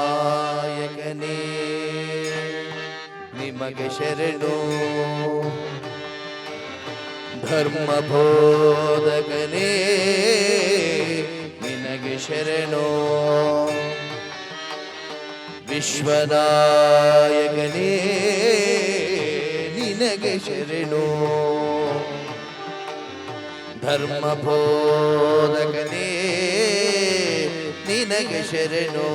ವಿಶ್ವನಾಯಕನೇ ನಿಮಗೆ ಶರಣು, ಧರ್ಮಬೋಧಕನೇ ನಿನಗೆ ಶರಣು, ವಿಶ್ವನಾಯಕನೇ ನಿನಗೆ ಶರಣು, ಧರ್ಮಬೋಧಕನೇ ನಿನಗೆ ಶರಣು,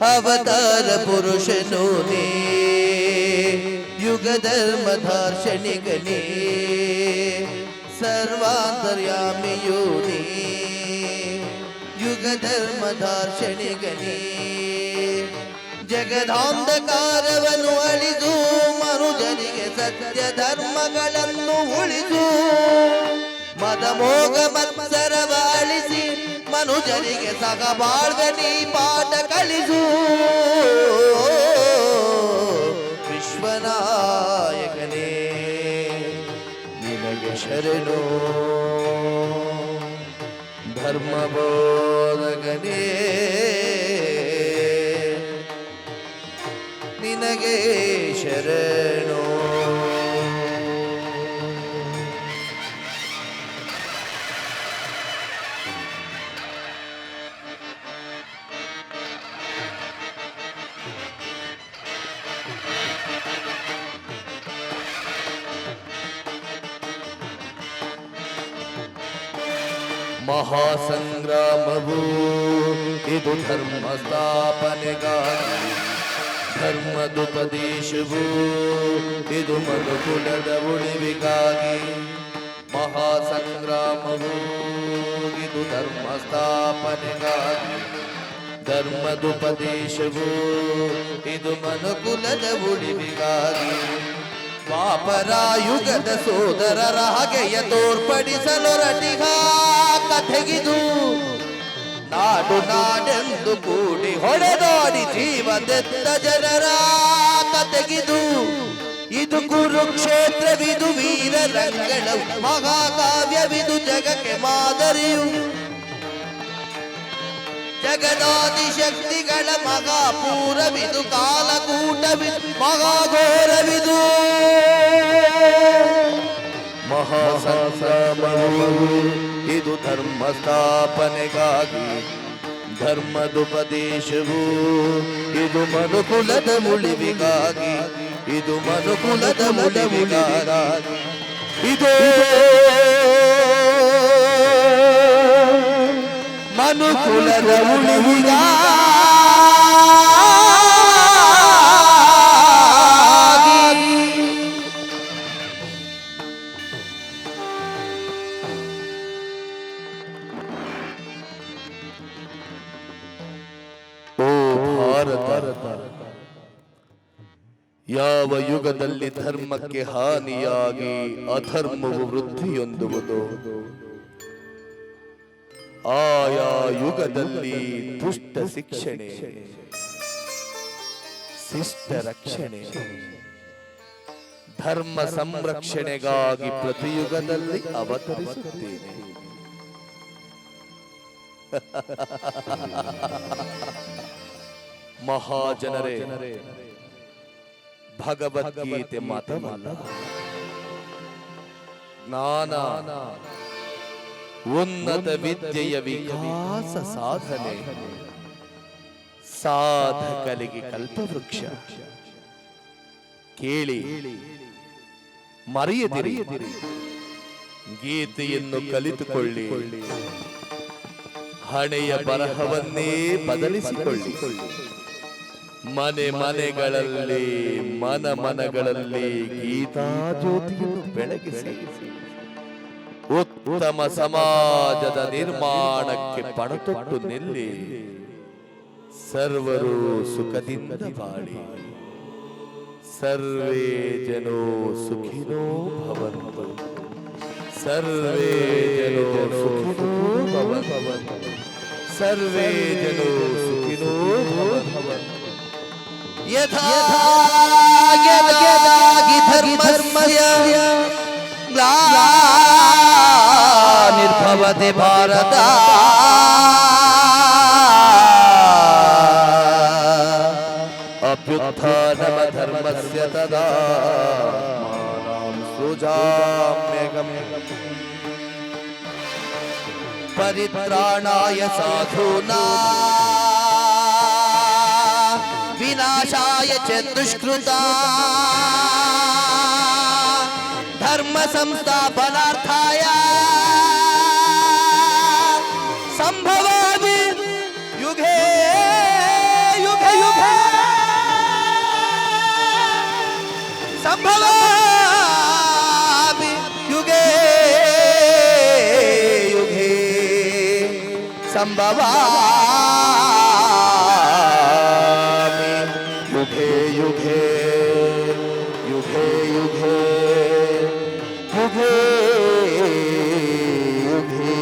ಅವತಾರ ಪುರುಷನು ನೀ, ಯುಗ ಧರ್ಮ ದಾರ್ಶನಿಕನೇ, ಸರ್ವಾಂತರ್ಯಾಮಿಯೂ ನೀ, ಯುಗ ಧರ್ಮ ದಾರ್ಶನಿಕನೇ, ಜಗದಾಂಧಕಾರವನ್ನು ಅಳಿದು ಮನುಜರಿಗೆ ಸತ್ಯ ಧರ್ಮಗಳನ್ನು ಉಳಿದು, ಮದಮೋಗ ಮತ್ಸರವ ಅಳಿಸಿ ಮನುಜರಿಗೆ ಸಗಬಾಳ್ಗನಿ ಪಾಠ ಕಲಿಸು, ವಿಶ್ವನಾಯಕನೇ ನಿನಗೆ ಶರಣು, ಧರ್ಮಬೋಧಕನೇ ನಿನಗೆ ಶರಣು. ಮಹಾಸಂಗ್ರಾಮವು ಇದು ಧರ್ಮ ಸ್ಥಾಪನೆಗಾಗಿ, ಧರ್ಮದುಪದೇಶವು ಇದು ಮನುಕುಲದ ಉಳಿವಿಗಾಗಿ, ಮಹಾಸಂಗ್ರಾಮವು ಇದು ಧರ್ಮ ಸ್ಥಾಪನೆಗಾಗಿ, ಧರ್ಮದುಪದೇಶವು ಇದು ಮನುಕುಲದ ಉಳಿವಿಗಾಗಿ, ದ್ವಾಪರಾಯುಗದ ಸೋದರರ ಹಾಗೆಯ ತೋರ್ಪಡಿಸಲೊರಟಿಗ ಕಥೆಗಿದು, ನಾಡು ನಾಡೆಂದು ಕೂಡಿ ಹೊಡೆದಾಡಿ ಜೀವದೆತ್ತ ಜನರ ಕಥೆಗಿದು, ಇದು ಕುರುಕ್ಷೇತ್ರವಿದು ವೀರರಂಗಣವು, ಮಹಾಕಾವ್ಯವಿದು ಜಗಕ್ಕೆ ಮಾದರಿಯು, ಜಗದಾದಿಶಕ್ತಿಗಳ ಮಹಾಪೂರವಿದು, ಕಾಲಕೂಟವಿದು ಮಹಾಘೋರವಿದು, ಮಹಾಸಂಗ್ರಾಮವು ಇದು ಧರ್ಮ ಸ್ಥಾಪನೆಗಾಗಿ, ಧರ್ಮದುಪದೇಶವು ಇದು ಮನುಕುಲದ ಉಳಿವಿಗಾಗಿ, ಇದು ಮನುಕುಲದ ಉಳಿವಿಗಾಗಿ, ಇದು ಮನುಕುಲದ ಉಳಿವಿಗಾಗಿ. ಓ ಭಾರತ, ಯಾವ ಯುಗದಲ್ಲಿ ಧರ್ಮಕ್ಕೆ ಹಾನಿಯಾಗಿ ಅಧರ್ಮವು ವೃದ್ಧಿಯೊಂದುವುದು, ಆಯಾ ಯುಗದಲ್ಲಿ ದುಷ್ಟ ಶಿಕ್ಷಣೆ, ಶಿಷ್ಟ ರಕ್ಷಣೆ, ಧರ್ಮ ಸಂರಕ್ಷಣೆಗಾಗಿ ಪ್ರತಿಯುಗದಲ್ಲಿ ಅವತರಿಸುತ್ತೇನೆ. ಮಹಾಜನರೇ, ಭಗವದ್ಗೀತೆ ಮಾತವಲ್ಲ, ಜ್ಞಾನ ಉನ್ನತ ವಿದ್ಯೆಯ ವಿಕಾಸ ಸಾಧನೆ, ಸಾಧಕರಿಗೆ ಕಲ್ಪವೃಕ್ಷ. ಕೇಳಿ ಮರೆಯದಿರಿ, ಗೀತೆಯನ್ನು ಕಲಿತುಕೊಳ್ಳಿ, ಹಣೆಯ ಬರಹವನ್ನೇ ಬದಲಿಸಿಕೊಳ್ಳಿ, ಮನೆ ಮನೆಗಳಲ್ಲಿ ಮನ ಮನಗಳಲ್ಲಿ ಗೀತಾಜ್ಯೋತಿಯನ್ನು ಬೆಳಗಿಸಿ, ಉತ್ತಮ ಸಮಾಜದ ನಿರ್ಮಾಣಕ್ಕೆ ಪಣತೊಟ್ಟು ನಿಲ್ಲಿ, ಸರ್ವರು ಸುಖದಿಂದ ಬಾಳಿ, ಸರ್ವೇ ಜನೋ ಸುಖಿನೋ ಭವಂತು. ಸರ್ವೇ ಜನೋ ಸುಖಿನೋ ಭವಂತು. ಸರ್ವೇ ಜನೋ ಸುಖಿನೋ ಭವಂತು. ಯಥಾ ಧರ್ಮಸ್ಯ ಗ್ಲಾನಿರ್ಭವತಿ ಭಾರತ ಅಭ್ಯುತ್ಥಾನಮಧರ್ಮಸ್ಯ ತದಾತ್ಮಾನಾಂ ಸೃಜಾಮ್ಯಹಂ. ಪರಿತ್ರಾಣಾಯ ಸಾಧೂನಾಂ ವಿನಾಶಾಯ ಚ ದುಷ್ಕೃತಾಂ ಧರ್ಮ ಸಂಸ್ಥಾಪನಾರ್ಥಾಯ ಸಂಭವಾಮಿ ಯುಗೇ ಯುಗೇ ಯುಗೇ ಸಂಭವಾಮಿ ಯುಗೇ ಯುಗೇ ಸಂಭವಾಮಿ ಯುಗೇ ಯುಗೇ ಯುಗೇ ಯುಗೇ ಯುಗೇ ಯುಗೇ.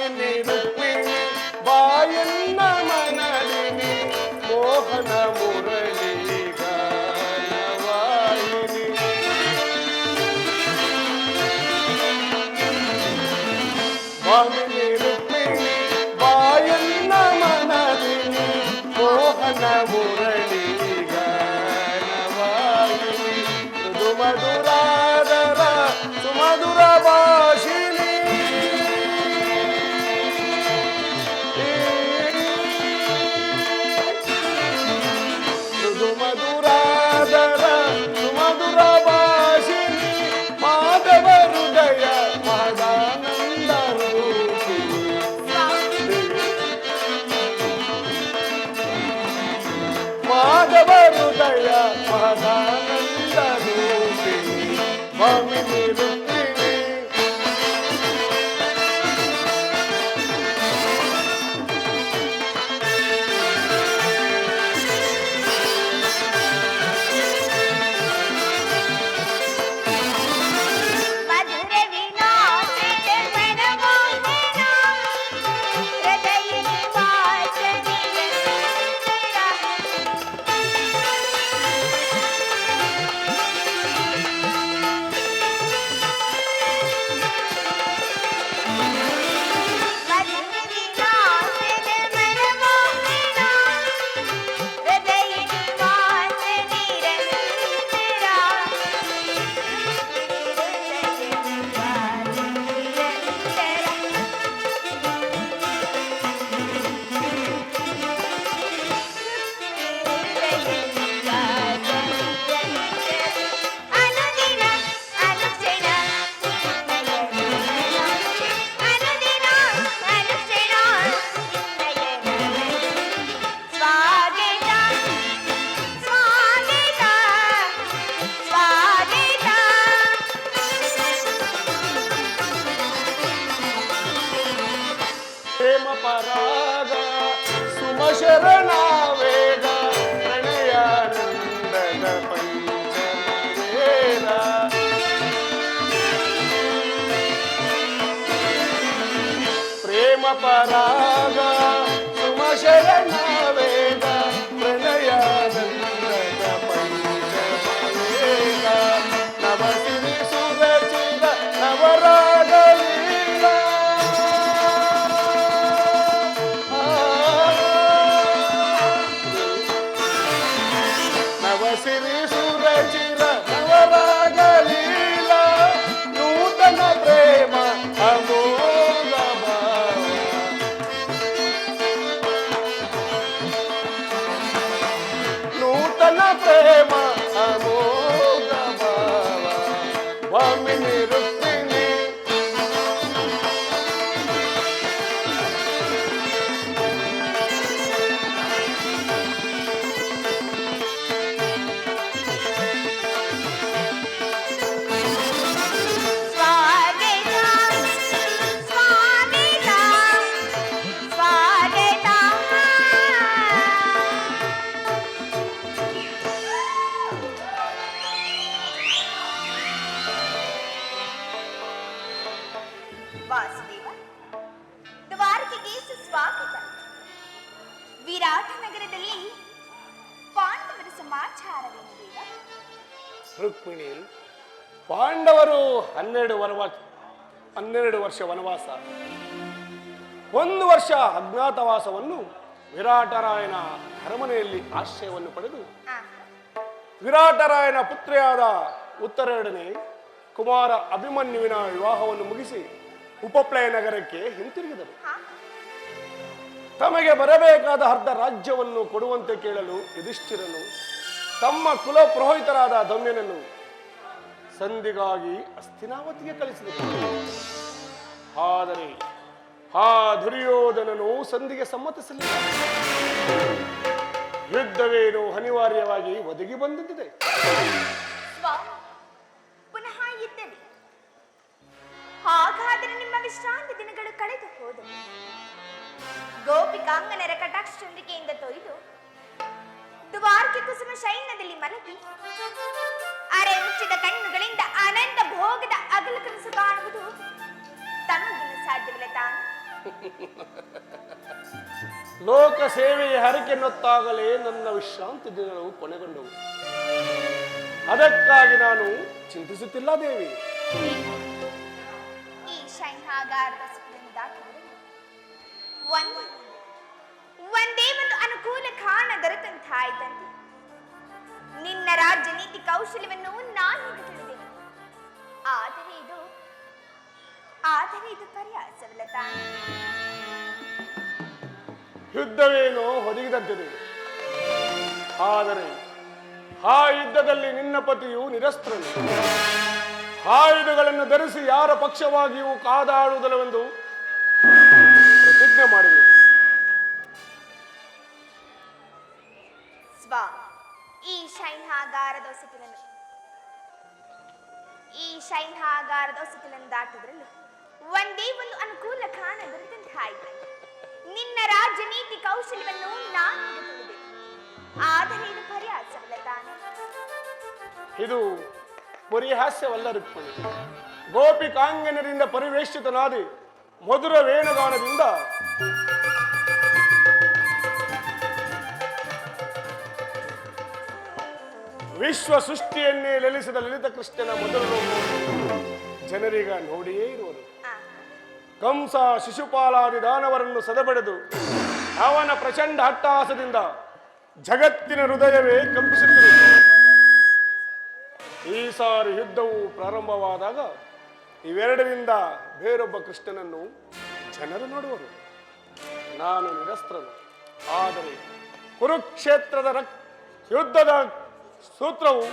ಭಾಮಿನಿ ರುಕ್ಮಿಣಿ ಬಾಯನ್ನ ಮನದಿನಿ ಮೋಹನ ಮುರಳಿ ಗಾನವಾಹಿನಿ ಭಾಮಿನಿ ರುಕ್ಮಿಣಿ ಬಾಯನ್ನ ಮನದಿನಿ ಮೋಹನ ಮುರಳಿ ಗಾನವಾಹಿನಿ ಮೃದು ಮಧುರಾದರ ಸುಮಧುರ ಭಾಷಿಣಿ ಮೃದು ಮಧುರಾದರ ಸುಮಧುರ ಭಾಷಿಣಿ ಮಾಧವ ಹೃದಯ ಮಹದಾನಂದ ರೂಪಿಣಿ ಮಾಧವ ಹೃದಯ ಮಹದಾನಂದ ರೂಪಿಣಿ ಭಾಮಿನಿ ರುಕ್ಮಿಣಿ ಮಧುರ ವಿಲಾಸಿತ ಮನಮೋಹನ ಹೃದಯ ನಿವಾಸ ನಿರಂತರ ಮಧುರ ವಿಲಾಸಿತ ಮನಮೋಹನ ಹೃದಯ ನಿವಾಸ ನಿರಂತರ ಅನುದಿನ ಅನುಕ್ಷಣ ಅನುದಿನ ಅನುಕ್ಷಣ ಸ್ವಾಗತ ಸ್ವಾಗತ ಸ್ವಾಗತ ಪ್ರೇಮ ಪರಾಗ ಸುಮಶರಣ ವೇದ ಪ್ರಣಯಾನಂದದ ಪಂಚಮ ವೇದ ಪ್ರೇಮ ಪರಾಗ ಸುಮಶರಣ ವೇದ ಪ್ರಣಯಾನಂದದ ಪಂಚಮ ವೇದ ನವಸಿರಿ ಸುರಚಿರ ನವರಾಗಲೀಲ ನವಸಿರಿ ಸುರಚಿರ ನವರಾಗಲೀಲ ನೂತನ ಪ್ರೇಮ ಅಮೋಘ ಭಾವ ನೂತನ ಪ್ರೇಮ ಅಮೋಘ ಭಾವ ಭಾಮಿನಿ ರುಕ್ಮಿಣಿ ಸ್ವಾಗತ ಸ್ವಾಗತ ಸ್ವಾಗತ ವಾಸುದೇವ ದ್ವಾರಕೆಗೆ ಸುಸ್ವಾಗತ. ವಿರಾಟ ನಗರದಲ್ಲಿ ಪಾಂಡವರ ಸಮಾಚಾರವೇನು ದೇವ? ರುಕ್ಮಿಣಿ ಪಾಂಡವರು 12 ವರ್ಷ ವನವಾಸ 1 ವರ್ಷ ಅಜ್ಞಾತವಾಸವನ್ನು ವಿರಾಟರಾಯನ ಅರಮನೆಯಲ್ಲಿ ಆಶ್ರಯವನ್ನು ಪಡೆದು ವಿರಾಟರಾಯನ ಪುತ್ರಿಯಾದ ಉತ್ತರಡನೆ ಕುಮಾರ ಅಭಿಮನ್ಯುವಿನ ವಿವಾಹವನ್ನು ಮುಗಿಸಿ ಉಪಪ್ಲಯ ನಗರಕ್ಕೆ ಹಿಂತಿರುಗಿದರು. ತಮಗೆ ಬರಬೇಕಾದ ಅರ್ಧ ರಾಜ್ಯವನ್ನು ಕೊಡುವಂತೆ ಕೇಳಲು ಯುಧಿಷ್ಠಿರನು ತಮ್ಮ ಕುಲ ಪುರೋಹಿತರಾದ ದಮ್ಯನನ್ನು ಸಂಧಿಗಾಗಿ ಹಸ್ತಿನಾವತಿಗೆ ಕಳಿಸಿದರು. ಆದರೆ ಆ ದುರ್ಯೋಧನನು ಸಂಧಿಗೆ ಸಮ್ಮತಿಸಲಿಲ್ಲ. ಯುದ್ಧವೇನು ಅನಿವಾರ್ಯವಾಗಿ ಒದಗಿ ಬಂದಿದ್ದಿದೆ. ಸ್ವಾಮಿ, ಪುನಃ ಯುದ್ಧವೇ? ಹಾಗಾದರೆ ನಿಮ್ಮ ವಿಶ್ರಾಂತಿ ದಿನಗಳು ಕಳೆದು ಹೋದವು. ಗೋಪಿಕಾಂಗನರ ಕಟಾಕ್ಷಚಂದ್ರಿಕೆಯಿಂದ ತೊಯ್ದು ದ್ವಾರಕೆ ಕುಸುಮ ಶೈನ್ಯದಲ್ಲಿ ಮಲಗಿ ಅರೆ ಮುಚ್ಚಿದ ಕಣ್ಣುಗಳಿಂದ ಅನಂತ ಭೋಗದ ಅಗಲ ಕನಸು ಕಾಣುವುದು ತಮಗಿನ ಸಾಧ್ಯವಿಲ್ಲ ತಾನು. ಲೋಕ ಸೇವೆಯ ಹರಕೆನ್ನೊತ್ತಾಗಲೇ ನನ್ನ ವಿಶ್ರಾಂತಿ ದಿನಗಳು ಕೊನೆಗೊಂಡವು. ಅದಕ್ಕಾಗಿ ನಾನು ಚಿಂತಿಸುತ್ತಿಲ್ಲ ದೇವಿ. ಈ ಶೈನಾಗಾರದ ಸುತ್ತಲಿನ ದಾಟಿದರೆ ಒಂದೇ ಒಂದು ಅನುಕೂಲ ಕಾರಣ ದೊರೆತಂತಾಯ್ತಂತೆ. ನಿನ್ನ ರಾಜ್ಯ ನೀತಿ ಕೌಶಲ್ಯವನ್ನು ನಾನು ತಿಳಿದೆನು. ಆದರೆ ಇದು ಪರ್ಯಾಸವಲ್ಲ ತಾನೆ. ಯುದ್ಧವೇನೋ ಒದಗಿದಂತಿದೆ. ಆದರೆ ಆ ಯುದ್ಧದಲ್ಲಿ ನಿನ್ನ ಪತಿಯು ನಿರಸ್ತ್ರನು. ಆಯುಧಗಳನ್ನು ಧರಿಸಿ ಯಾರ ಪಕ್ಷವಾಗಿಯೂ ಕಾದಾಡುವುದಿಲ್ಲವೆಂದು ಪ್ರತಿಜ್ಞೆ ಮಾಡಿದೆ. ಈ ಶೈನಾಗಾರದ ಹೊಸತಿಲನ್ನು ದಾಟಿದ್ರಲ್ಲೂ ಒಂದೇ ಒಂದು ಅನುಕೂಲ ಕಾರಣ ದೊರೆತಂತಾಯ್ತು. ನಿನ್ನ ರಾಜ್ಯ ನೀತಿ ಕೌಶಲ್ಯವನ್ನು ನಾನು ತಿಳಿದೆ. ಆದರೆ ಇದು ಪರ್ಯಾಸವಲ್ಲ ತಾನೆ. ಇದು ಪರಿಹಾಸ್ಯವಲ್ಲ ರುಕ್ಮಿಣಿ. ಗೋಪಿಕಾಂಗನರಿಂದ ಪರಿವೇಷಿತನಾದಿ ಮಧುರ ವೇಣುಗಾನದಿಂದ ವಿಶ್ವ ಸೃಷ್ಟಿಯನ್ನೇ ಲಲಿಸಿದ ಲಲಿತ ಕೃಷ್ಣನ ಮೊದಲ ರೂಪವನ್ನು ಜನರೀಗ ನೋಡಿಯೇ ಇರುವರು. ಕಂಸ ಶಿಶುಪಾಲಾದಿ ದಾನವರನ್ನು ಸದೆಬಡೆದು ಅವನ ಪ್ರಚಂಡ ಅಟ್ಟಹಾಸದಿಂದ ಜಗತ್ತಿನ ಹೃದಯವೇ ಕಂಪಿಸುತ್ತಿರುವುದು. ಈ ಸಾರಿ ಯುದ್ಧವು ಪ್ರಾರಂಭವಾದಾಗ ಇವೆರಡರಿಂದ ಬೇರೊಬ್ಬ ಕೃಷ್ಣನನ್ನು ಜನರು ನೋಡುವರು. ನಾನು ನಿರಸ್ತ್ರನು. ಆದರೆ ಕುರುಕ್ಷೇತ್ರದ ಯುದ್ಧದ ಸೂತ್ರವು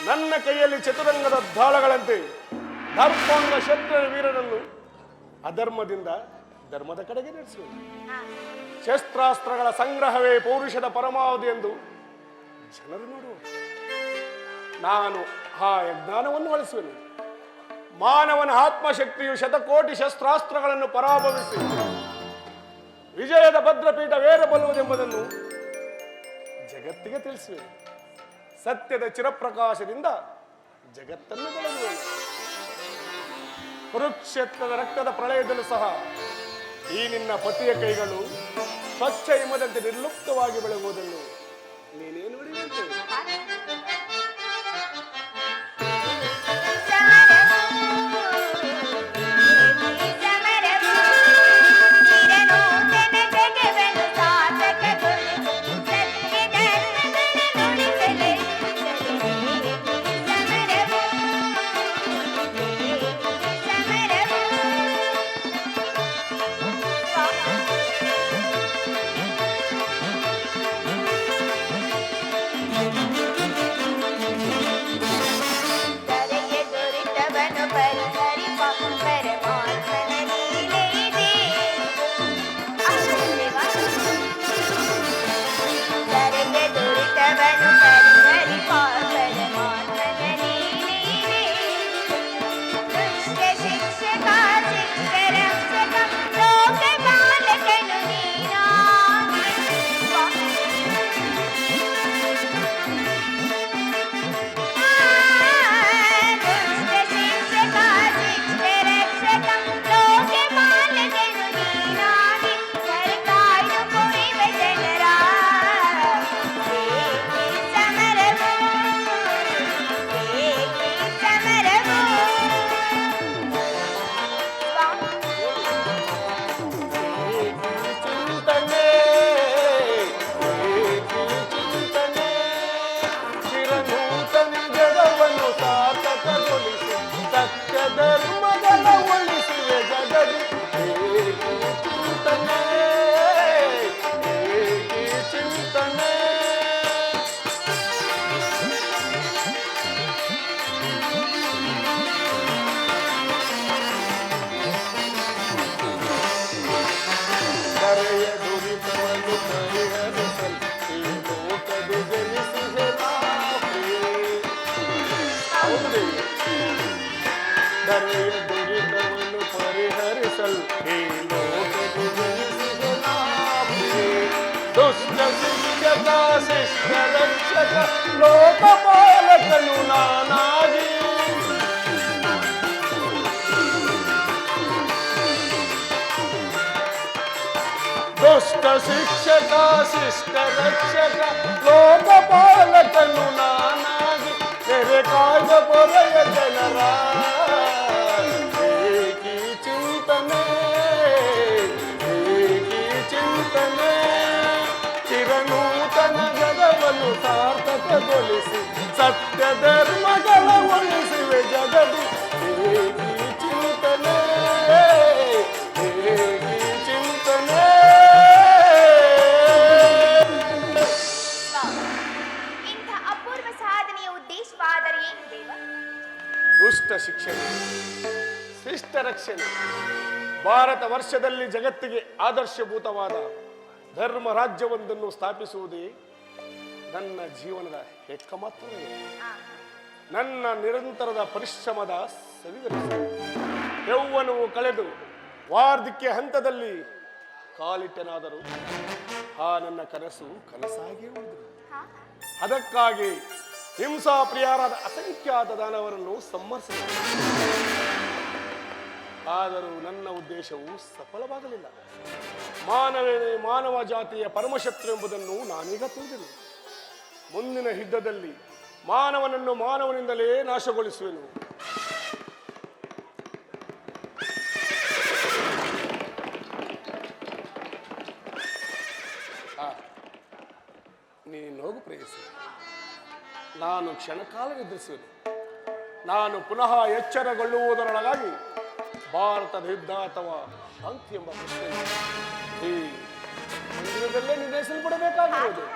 ನನ್ನ ಕೈಯಲ್ಲಿ ಚತುರಂಗದ ದಾಳಗಳಂತೆ ಧರ್ಮಂಗ ಕ್ಷೇತ್ರ ವೀರನನ್ನು ಅಧರ್ಮದಿಂದ ಧರ್ಮದ ಕಡೆಗೆ ನಡೆಸುವುದು. ಶಸ್ತ್ರಾಸ್ತ್ರಗಳ ಸಂಗ್ರಹವೇ ಪೌರುಷದ ಪರಮಾವಧಿ ಎಂದು ಜನರು ನೋಡುವರು. ನಾನು ಆ ಯಜ್ಞಾನವನ್ನು ಬಳಸುವೆನು. ಮಾನವನ ಆತ್ಮಶಕ್ತಿಯು ಶತಕೋಟಿ ಶಸ್ತ್ರಾಸ್ತ್ರಗಳನ್ನು ಪರಾಭವಿಸಿ ವಿಜಯದ ಭದ್ರಪೀಠವೇರಬಲ್ಲುವುದೆಂಬುದನ್ನು ಜಗತ್ತಿಗೆ ತಿಳಿಸುವೆನು. ಸತ್ಯದ ಚಿರಪ್ರಕಾಶದಿಂದ ಜಗತ್ತನ್ನು ಬೆಳಗುವೆನು. ಕುರುಕ್ಷೇತ್ರದ ರಕ್ತದ ಪ್ರಳಯದಲ್ಲೂ ಸಹ ಈ ನಿನ್ನ ಪತಿಯ ಕೈಗಳು ಸ್ವಚ್ಛ ಹಿಮದಂತೆ ನಿರ್ಲುಪ್ತವಾಗಿ ಬೆಳಗುವುದನ್ನು ನೀನೇನು ನೋಡಿದಂತೆ. ಲೋಕಪಾಲಕನು ನಾನಾಗಿ ದುಷ್ಟ ಶಿಕ್ಷಕ ಶಿಷ್ಟ ರಕ್ಷಕ ಲೋಕಪಾಲಕನು ನಾನಾಗಿ ತೆರೆ ಕಾಯ್ದ ಪೊರೆಯ ಜನರ ಏಕಿ ಚಿಂತನೆ ಏಕಿ ಚಿಂತನೆ ಚಿರನೂತನ ಜಗವನ್ನು ಸಾರ್ಥಕಗೊಳಿಸಿ ಸತ್ಯ ಧರ್ಮಗಳ ಉಳಿಸಿವೆ ಜಗದಿ ಏಕಿ ಚಿಂತನೆ ಏಕಿ ಚಿಂತನೆ. ಇಂಥ ಅಪೂರ್ವ ಸಾಧನೆಯ ಉದ್ದೇಶವಾದರೆ ಏನು ದೇವ? ದುಷ್ಟ ಶಿಕ್ಷಣ ಶಿಷ್ಟ ರಕ್ಷಣೆ ಭಾರತ ವರ್ಷದಲ್ಲಿ ಜಗತ್ತಿಗೆ ಆದರ್ಶಭೂತವಾದ ಧರ್ಮ ರಾಜ್ಯವೊಂದನ್ನು ಸ್ಥಾಪಿಸುವುದೇ ನನ್ನ ಜೀವನದ ಹೆಕ್ಕ ಮಾತ್ರವೇ. ನನ್ನ ನಿರಂತರದ ಪರಿಶ್ರಮದ ಸವಿಗರಿಸು ಯೌವನವು ಕಳೆದು ವಾರ್ಧಕ್ಯ ಹಂತದಲ್ಲಿ ಕಾಲಿಟ್ಟನಾದರೂ ಆ ನನ್ನ ಕನಸು ಕನಸಾಗಿಯೇ ಉಳಿದರು. ಅದಕ್ಕಾಗಿ ಹಿಂಸಾಪ್ರಿಯರಾದ ಅಸಂಖ್ಯಾತ ದಾನವರನ್ನು ಸಂಹರಿಸಿದರು. ಆದರೂ ನನ್ನ ಉದ್ದೇಶವು ಸಫಲವಾಗಲಿಲ್ಲ. ಮಾನವೇ ಮಾನವ ಜಾತಿಯ ಪರಮಶತ್ರು ಎಂಬುದನ್ನು ನಾನೀಗ ತಿಳಿದೆನು. ಮುಂದಿನ ಯುದ್ಧದಲ್ಲಿ ಮಾನವನನ್ನು ಮಾನವನಿಂದಲೇ ನಾಶಗೊಳಿಸುವೆನು. ನೀನು ಹೋಗು ಪ್ರೇಯಸಿ, ನಾನು ಕ್ಷಣಕಾಲ ನಿದ್ರಿಸುವೆನು. ನಾನು ಪುನಃ ಎಚ್ಚರಗೊಳ್ಳುವುದರೊಳಗಾಗಿ ಭಾರತದ ಯುದ್ಧ ಅಥವಾ ಶಾಂತಿ ಎಂಬ ಪ್ರಶ್ನೆ ಈ ಮಂದಿರದಲ್ಲೇ ನಿರ್ಣಯಿಸಲ್ಪಡಬೇಕಾಗಿರುವುದು.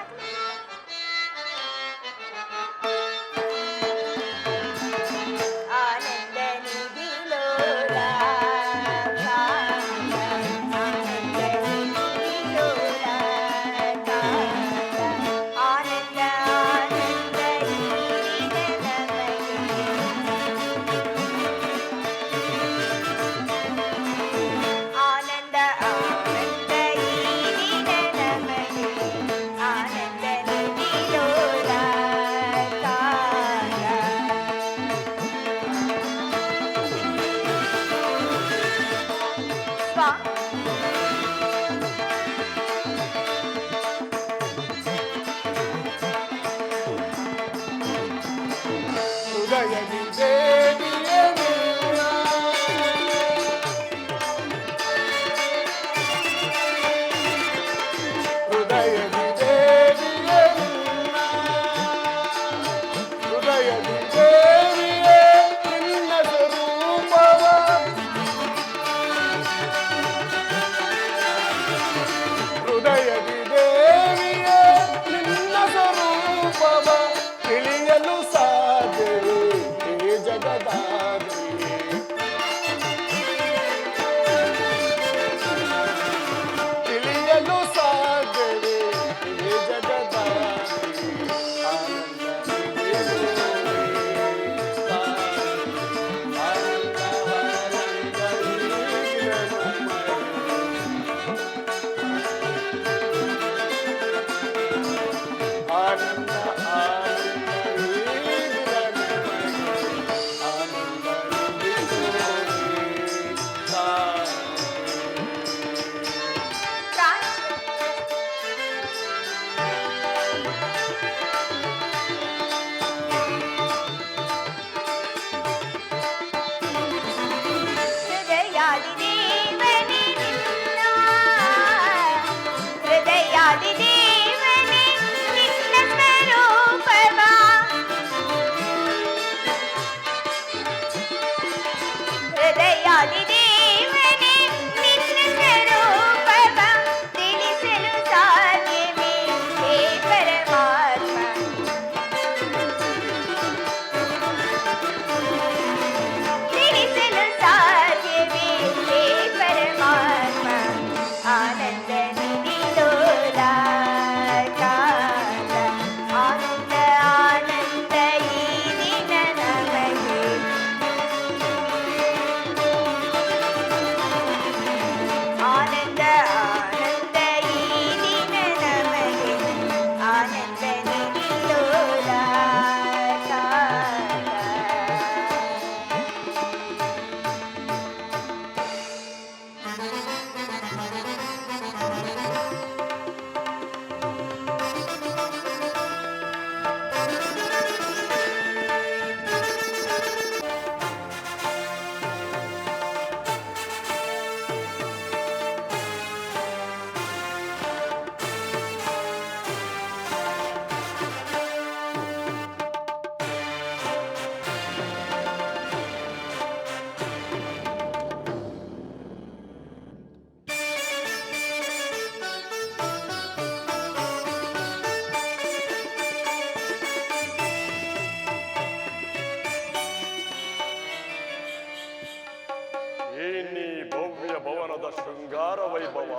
ಏನಿ ಭವ್ಯ ಭವನದ ಶೃಂಗಾರ ವೈಭವ,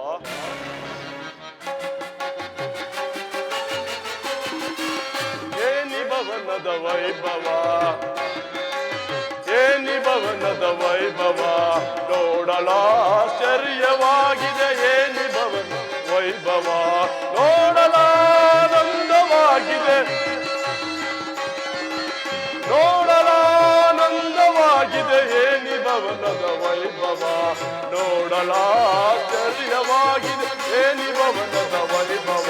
ಏನಿ ಭವನದ ವೈಭವ, ಏನಿ ಭವನದ ವೈಭವ, ನೋಡಲಾಶ್ಚರ್ಯವಾಗಿದೆ ಏನಿ ಭವನ ವೈಭವ, ನೋಡಲಾನಂದವಾಗಿದೆ, ನೋಡಲಾನಂದವಾಗಿದೆ ಏನಿ ಭವನದ ವೈಭವ, ನೋಡಲಾಶ್ಚರ್ಯವಾಗಿದೆ ಏನಿ ಭವನದ ವೈಭವ.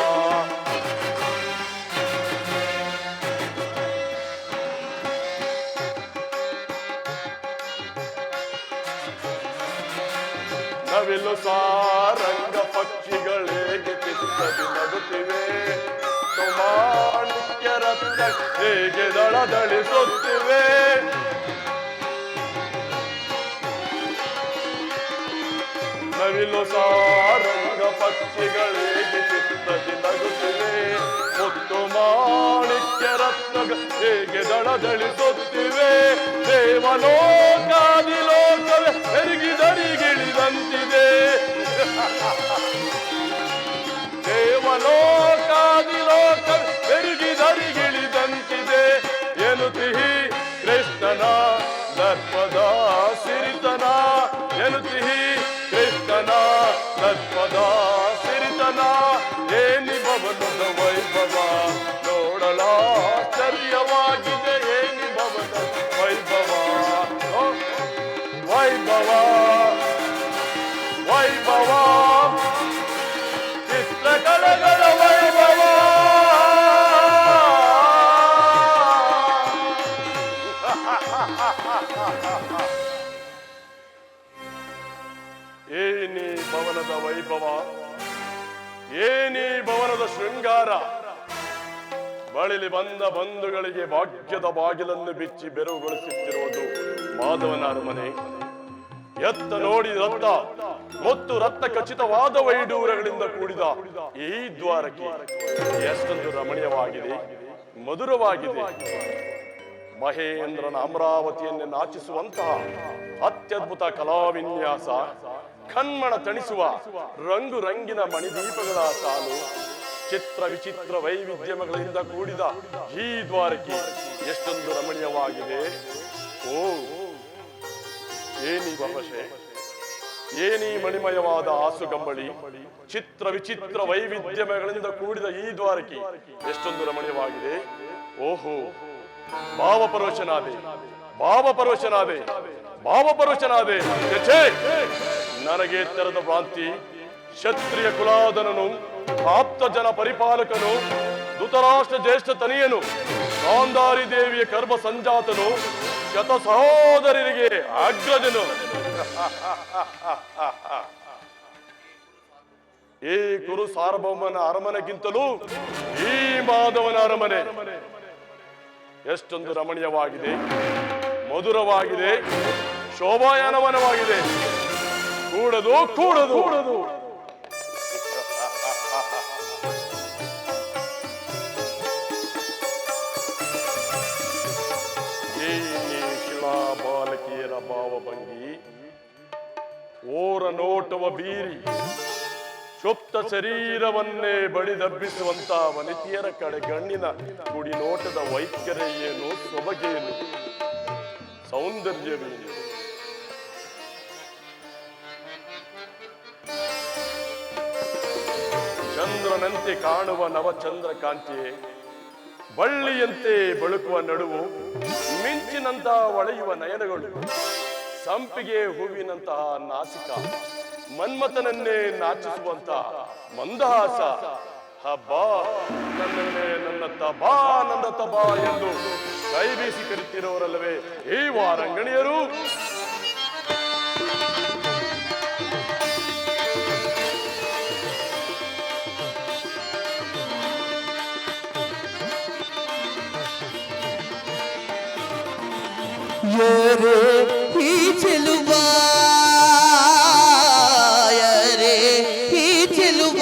ನವಿಲು ಸಾರಂಗ ಪಕ್ಷಿಗಳೇಗೆ ಚಿತ್ತದಿ ನಡುತ್ತಿವೆ, ಮಾಣಿಕ್ಯ ರತ್ನ ಹೇಗೆ ದಳದಳಿಸುತ್ತಿವೆ, ನವಿಲು ಸಾರಂಗ ಪಕ್ಷಿಗಳೇಗೆ ಚಿತ್ತದಿ ನಡುತ್ತಿವೆ, ಮುತ್ತು ಮಾಣಿಕ್ಯ ರತ್ನ ಹೇಗೆ ದಳದಳಿಸುತ್ತಿವೆ, ದೇವಲೋಕಾದಿ ಲೋಕವೇ ಹೆರಿಗಿದರಿಗಿಳಿದಂತಿದೆ, ದೇವಲೋಕಾದಿ ಲೋಕ ಬೆರಿಗಿದರಿಗಿಳಿದಂತಿದೆ, ಎನ್ನುತ್ತಿಹಿ ಕೃಷ್ಣನ ದರ್ಪದ ಸಿರಿತನ, ಎನ್ನುತ್ತಿಹಿ ಕೃಷ್ಣನ ದರ್ಪದ ಸಿರಿತನ, ಏನಿ ಭವನದ ವೈಭವ, ನೋಡಲಾಶ್ಚರ್ಯವಾಗಿದೆ ಏನಿ ಭವನದ ವೈಭವ, ವೈಭವ ವೈಭವ, ಚಿತ್ರಕಲೆಗಳ ವೈಭವ, ಏನಿ ಭವನದ ವೈಭವ, ಏನಿ ಭವನದ ಶೃಂಗಾರ, ಬಳಿಲಿ ಬಂದ ಬಂಧುಗಳಿಗೆ ಭಾಗ್ಯದ ಬಾಗಿಲನ್ನು ಬಿಚ್ಚಿ ಬೆರಗುಗೊಳಿಸುತ್ತಿರುವುದು ಮಾಧವನ ಅರಮನೆ. ಎತ್ತ ನೋಡಿ ರತ್ನ ಮತ್ತು ರತ್ನ ಖಚಿತವಾದ ವೈಡೂರಗಳಿಂದ ಕೂಡಿದ ಈ ದ್ವಾರಕ್ಕೆ ಎಷ್ಟೊಂದು ರಮಣೀಯವಾಗಿದೆ, ಮಧುರವಾಗಿದೆ. ಮಹೇಂದ್ರನ ಅಮರಾವತಿಯನ್ನು ನಾಚಿಸುವಂತಹ ಅತ್ಯದ್ಭುತ ಕಲಾವಿನ್ಯಾಸ, ಕಣ್ಮಣ ತಣಿಸುವ ರಂಗು ರಂಗಿನ ಮಣಿದೀಪಗಳ ಸಾಲು, ಚಿತ್ರ ವಿಚಿತ್ರ ವೈವಿಧ್ಯಮಗಳಿಂದ ಕೂಡಿದ ಈ ದ್ವಾರಕ್ಕೆ ಎಷ್ಟೊಂದು ರಮಣೀಯವಾಗಿದೆ. ಓ ಏನಿ ಭಾಷೆ, ಏನಿ ಮಣಿಮಯವಾದ ಆಸುಗಂಬಳಿ, ಚಿತ್ರ ವಿಚಿತ್ರ ವೈವಿಧ್ಯಮಗಳಿಂದ ಕೂಡಿದ ಈ ದ್ವಾರಕ್ಕೆ ಎಷ್ಟೊಂದು ರಮಣೀಯವಾಗಿದೆ. ಓಹೋ, ಭಾವಪರೋಶನಾದೆ, ಭಾವಪರೋಶನಾದೆ, ಭಾವಪರೋಶನಾದೆ. ನನಗೆ ತೆರೆದ ಭ್ರಾಂತಿ, ಕ್ಷತ್ರಿಯ ಕುಲಾದನನು, ಆಪ್ತ ಜನ ಪರಿಪಾಲಕನು, ಧೃತರಾಷ್ಟ್ರ ಜ್ಯೇಷ್ಠ ತನಿಯನು, ಗಾಂಧಾರಿ ದೇವಿಯ ಗರ್ಭ ಸಂಜಾತನು, ಶತ ಸಹೋದರರಿಗೆ ಅಗ್ರಜನು, ಈ ಗುರು ಸಾರ್ವಭೌಮನ ಅರಮನೆಗಿಂತಲೂ ಈ ಮಾಧವನ ಅರಮನೆ ಎಷ್ಟೊಂದು ರಮಣೀಯವಾಗಿದೆ, ಮಧುರವಾಗಿದೆ, ಶೋಭಾಯಾನವನವಾಗಿದೆ. ಕೂಡದು ಕೂಡದು ಕೂಡದು ಶಿಲಾ ಬಾಲಕಿಯರ ಭಾವಭಂಗಿ, ಓರ ನೋಟವ ಬೀರಿ ಕ್ಷುಪ್ತ ಶರೀರವನ್ನೇ ಬಡಿದಬ್ಬಿಸುವಂತ ವನಿತೆಯರ ಕಡೆ ಗಣ್ಣಿನ ಕುಡಿ ನೋಟದ ವೈಖರಿಯೇನು, ಸೊಬಗೇನು, ಸೌಂದರ್ಯವೇನು. ಚಂದ್ರನಂತೆ ಕಾಣುವ ನವಚಂದ್ರ ಕಾಂತಿಯೇ, ಬಳ್ಳಿಯಂತೆ ಬಳುಕುವ ನಡುವು, ಮಿಂಚಿನಂತಹ ಹೊಳೆಯುವ ನಯನಗಳು, ಸಂಪಿಗೆ ಹೂವಿನಂತಹ ನಾಸಿಕ, ಮನ್ಮಥನನ್ನೇ ನಾಚಿಸುವಂತಹ ಮಂದಹಾಸ. ಹಬ್ಬಾ ನನ್ನನ್ನೇ ನನ್ನತ್ತ ಬಾ, ನನ್ನತ್ತ ಬಾ ಎಂದು ಕೈ ಬೀಸಿ ಕರೆತಿರೋರಲ್ಲವೇ ಈ ವಾರಂಗಣಿಯರು. ಯಾರೇ ಈ ಚೆಲುವ, ಯಾರೇ ಈ ಚೆಲುವ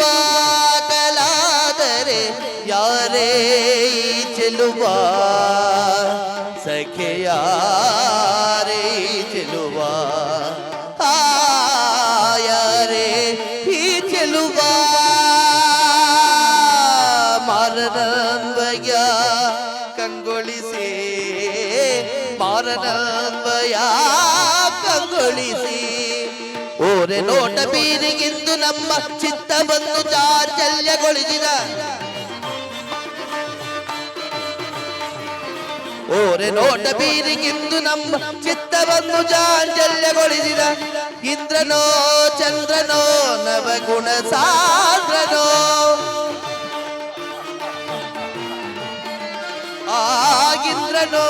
ಕಲಾದರೆ, ಯಾರೇ ಈ ಚೆಲುವ ಸಖೆ, ಯಾರೇ ಈ ಮಾರನಂಬಯ ಕಂಗೊಳಿಸಿ ಓರೆ ನೋಟ ಬೀರಿಗಿಂದು ನಮ್ಮ ಚಿತ್ತವನ್ನು ಚಾಂಚಲ್ಯಗೊಳಿಸಿದ ಓರೆ ನೋಟ ಬೀರಿಗಿಂದು ನಮ್ಮ ಚಿತ್ತವನ್ನು ಚಾಂಚಲ್ಯಗೊಳಿಸಿದ ಇಂದ್ರನೋ ಚಂದ್ರನೋ ನವಗುಣ ಸಾಂದ್ರನೋ ಇಂದ್ರನೋ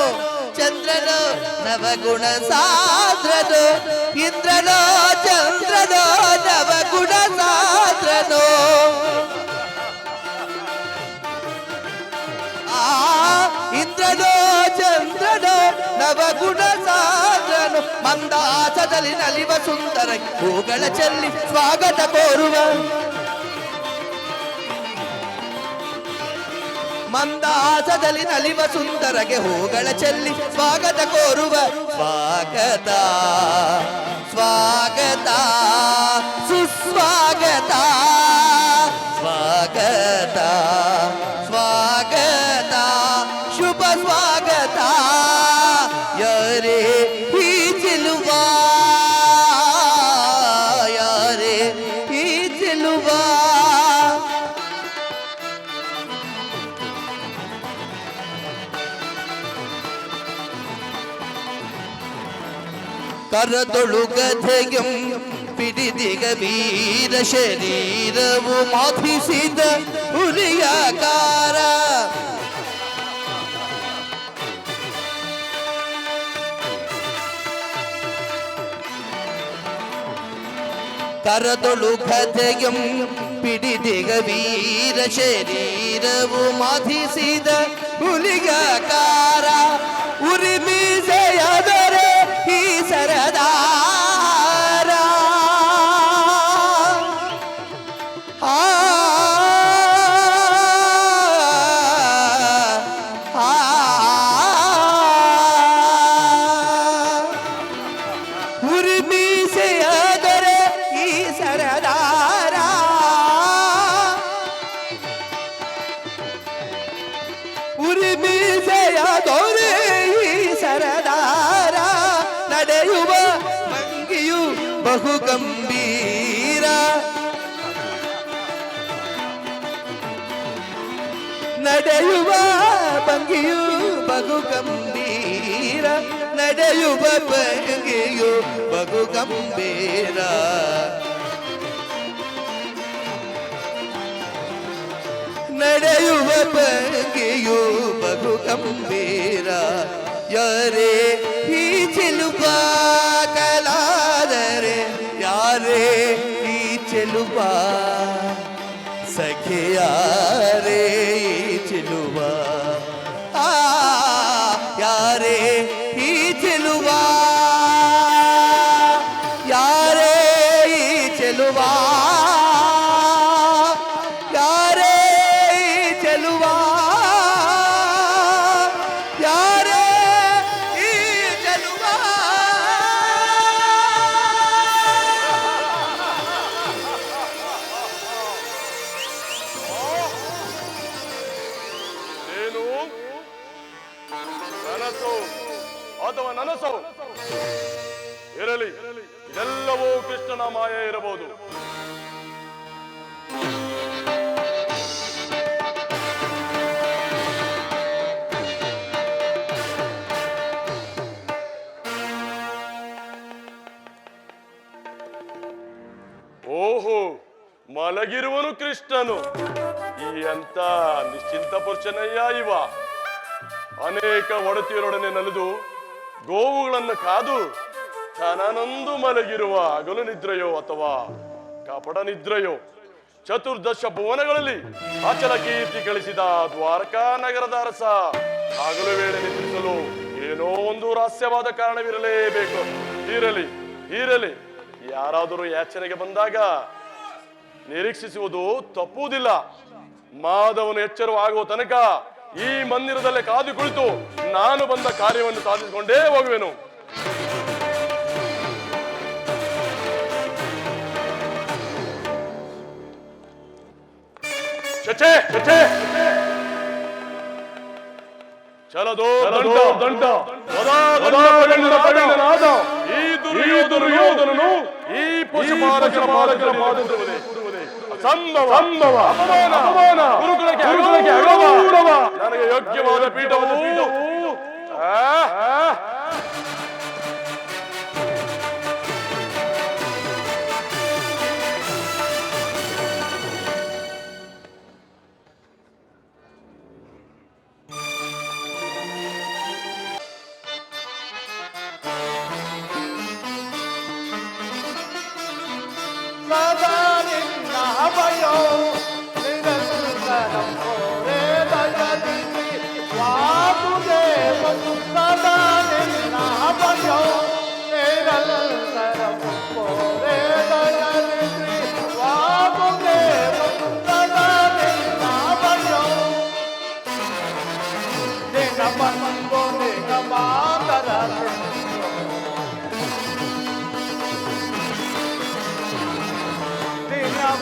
ಚಂದ್ರನೋ ನವಗುಣ ಸಾಂದ್ರನೋ ಇಂದ್ರನೋ ಚಂದ್ರನೋ ನವಗುಣ ಸಾಂದ್ರನೋ ಇಂದ್ರನೋ ಚಂದ್ರನೋ ನವಗುಣ ಸಾಂದ್ರನೋ ಮಂದಾಸದಲ್ಲಿ ನಲಿವ ಸುಂದರ ಹೂಗಳ ಚೆಲ್ಲಿ ಸ್ವಾಗತ ಕೋರುವ ಮಂದಾಸದಲ್ಲಿ ನಲಿವ ಸುಂದರಗೆ ಹೂಗಳ ಚೆಲ್ಲಿ ಸ್ವಾಗತ ಕೋರುವ ಸ್ವಾಗತ ಸ್ವಾಗತ ಸುಸ್ವಾಗತ ಸ್ವಾಗತ ಸ್ವಾಗತ ಶುಭ ಸ್ವಾಗತ ಯಾರೇ ಈ ಚೆಲುವ ಯಾರೇ ಈ ಚೆಲುವ ಕರದೊಳುಗದೆಯಂ ಪಿಡಿದಿಗ ವೀರ ಶರೀರವು ಮಾಥಿಸಿದ ಹುಲಿಯಾಕಾರ ಕರದೊಳುಗದೆಯಂ ಪಿಡಿದಿಗ ವೀರ ಶರೀರವು ಮಾಥಿಸಿದ ಹುಲಿಯಾಕಾರ ಉರಿಮೀಸೆಯದರೆ ಈ ಸರದಾರ ಉರಿಮೀಸೆಯದರೆ ಈ ಸರದಾರ ಉರಿಮೀಸೆಯದರೆ ಸರದಾರ ನಡೆಯುವ ಭಂಗಿಯು ಬಹು ಗಂಭೀರ ನಡೆಯುವ ಭಂಗಿಯು ಬಹು ಗಂಭೀರ ನಡೆಯುವ ಭಂಗಿಯು ಬಹು ಗಂಭೀರ ನಡೆಯುವ ಭಂಗಿಯು ಬಹು ಗಂಭೀರ ಯಾರೇ ಈ ಚೆಲುವ ಕಲಾದರೆ ಯಾರೇ ಈ ಚೆಲುವ ಸಖೆ ಯಾರೇ ಈ ಚೆಲುವ ಯಾರೇ ಈ ಚೆಲುವ ಯಾರೇ ಈ ಚೆಲುವ ಯಾರೇ ಈ ಚೆಲುವ ಯಾರೇ ಈ ಚೆಲುವ ಏನು ಕನಸು ಅಥವಾ ನನಸು ಇರಲಿ, ಇದೆಲ್ಲವೂ ಕೃಷ್ಣನ ಮಾಯ ಇರಬಹುದು. ಓಹೋ, ಮಲಗಿರುವನು ಕೃಷ್ಣನು. ಈ ಅಂತ ನಿಶ್ಚಿಂತ ಪುರುಷನಯ್ಯ ಇವ. ಅನೇಕ ಒಡತಿಯರೊಡನೆ ನಲಿದು ಗೋವುಗಳನ್ನು ಕಾದು ತನನೊಂದು ಮಲಗಿರುವ ಹಗಲು ನಿದ್ರೆಯೋ ಅಥವಾ ಕಪಟ ನಿದ್ರೆಯೋ, ಚತುರ್ದಶ ಭುವನಗಳಲ್ಲಿ ಅಚಲ ಕೀರ್ತಿ ಗಳಿಸಿದ ದ್ವಾರಕಾ ನಗರದ ಅರಸ ಹಗಲು ವೇಳೆ ನಿದ್ರಿಸಲು ಏನೋ ಒಂದು ರಹಸ್ಯವಾದ ಕಾರಣವಿರಲೇಬೇಕು. ಇರಲಿ ಇರಲಿ, ಯಾರಾದರೂ ಯಾಚನೆಗೆ ಬಂದಾಗ ನಿರೀಕ್ಷಿಸುವುದು ತಪ್ಪುವುದಿಲ್ಲ. ಮಾಧವನು ಎಚ್ಚರವಾಗುವ ತನಕ ಈ ಮಂದಿರದಲ್ಲೇ ಕಾದು ಕುಳಿತು ನಾನು ಬಂದ ಕಾರ್ಯವನ್ನು ಸಾಧಿಸಿಕೊಂಡೇ ಹೋಗುವೆನು. ಚಲದೋ ದಂಡ ಪ್ರವೀಣನಾದ ಈ ದುರ್ಯೋಧನನು ಈ ಪಶುಪಾಲಕರ ಪಾದದಲ್ಲಿ ಸಂಭವ ಅಪಮಾನ ಗುರುಕುಲಕ್ಕೆ ಅಗೌರವ ನನಗೆ ಯೋಗ್ಯವಾದ ಪೀಠವು ಸದಾ ನಿನ್ನ ಅಭಯೋ ನಿರಂತರಂ ಕೋರೆ ದಯದಿ ವಾಸುದೇವನು ಸದಾ ನಿನ್ನ ಅಭಯೋ ನಿರಂತರಂ ಕೋರೆ ದಯದಿ ವಾಸುದೇವನು ಸದಾ ನಿನ್ನ ಅಭಯೋ ನಿನ್ನ ಬಂದು ನಿಗಮಾತರ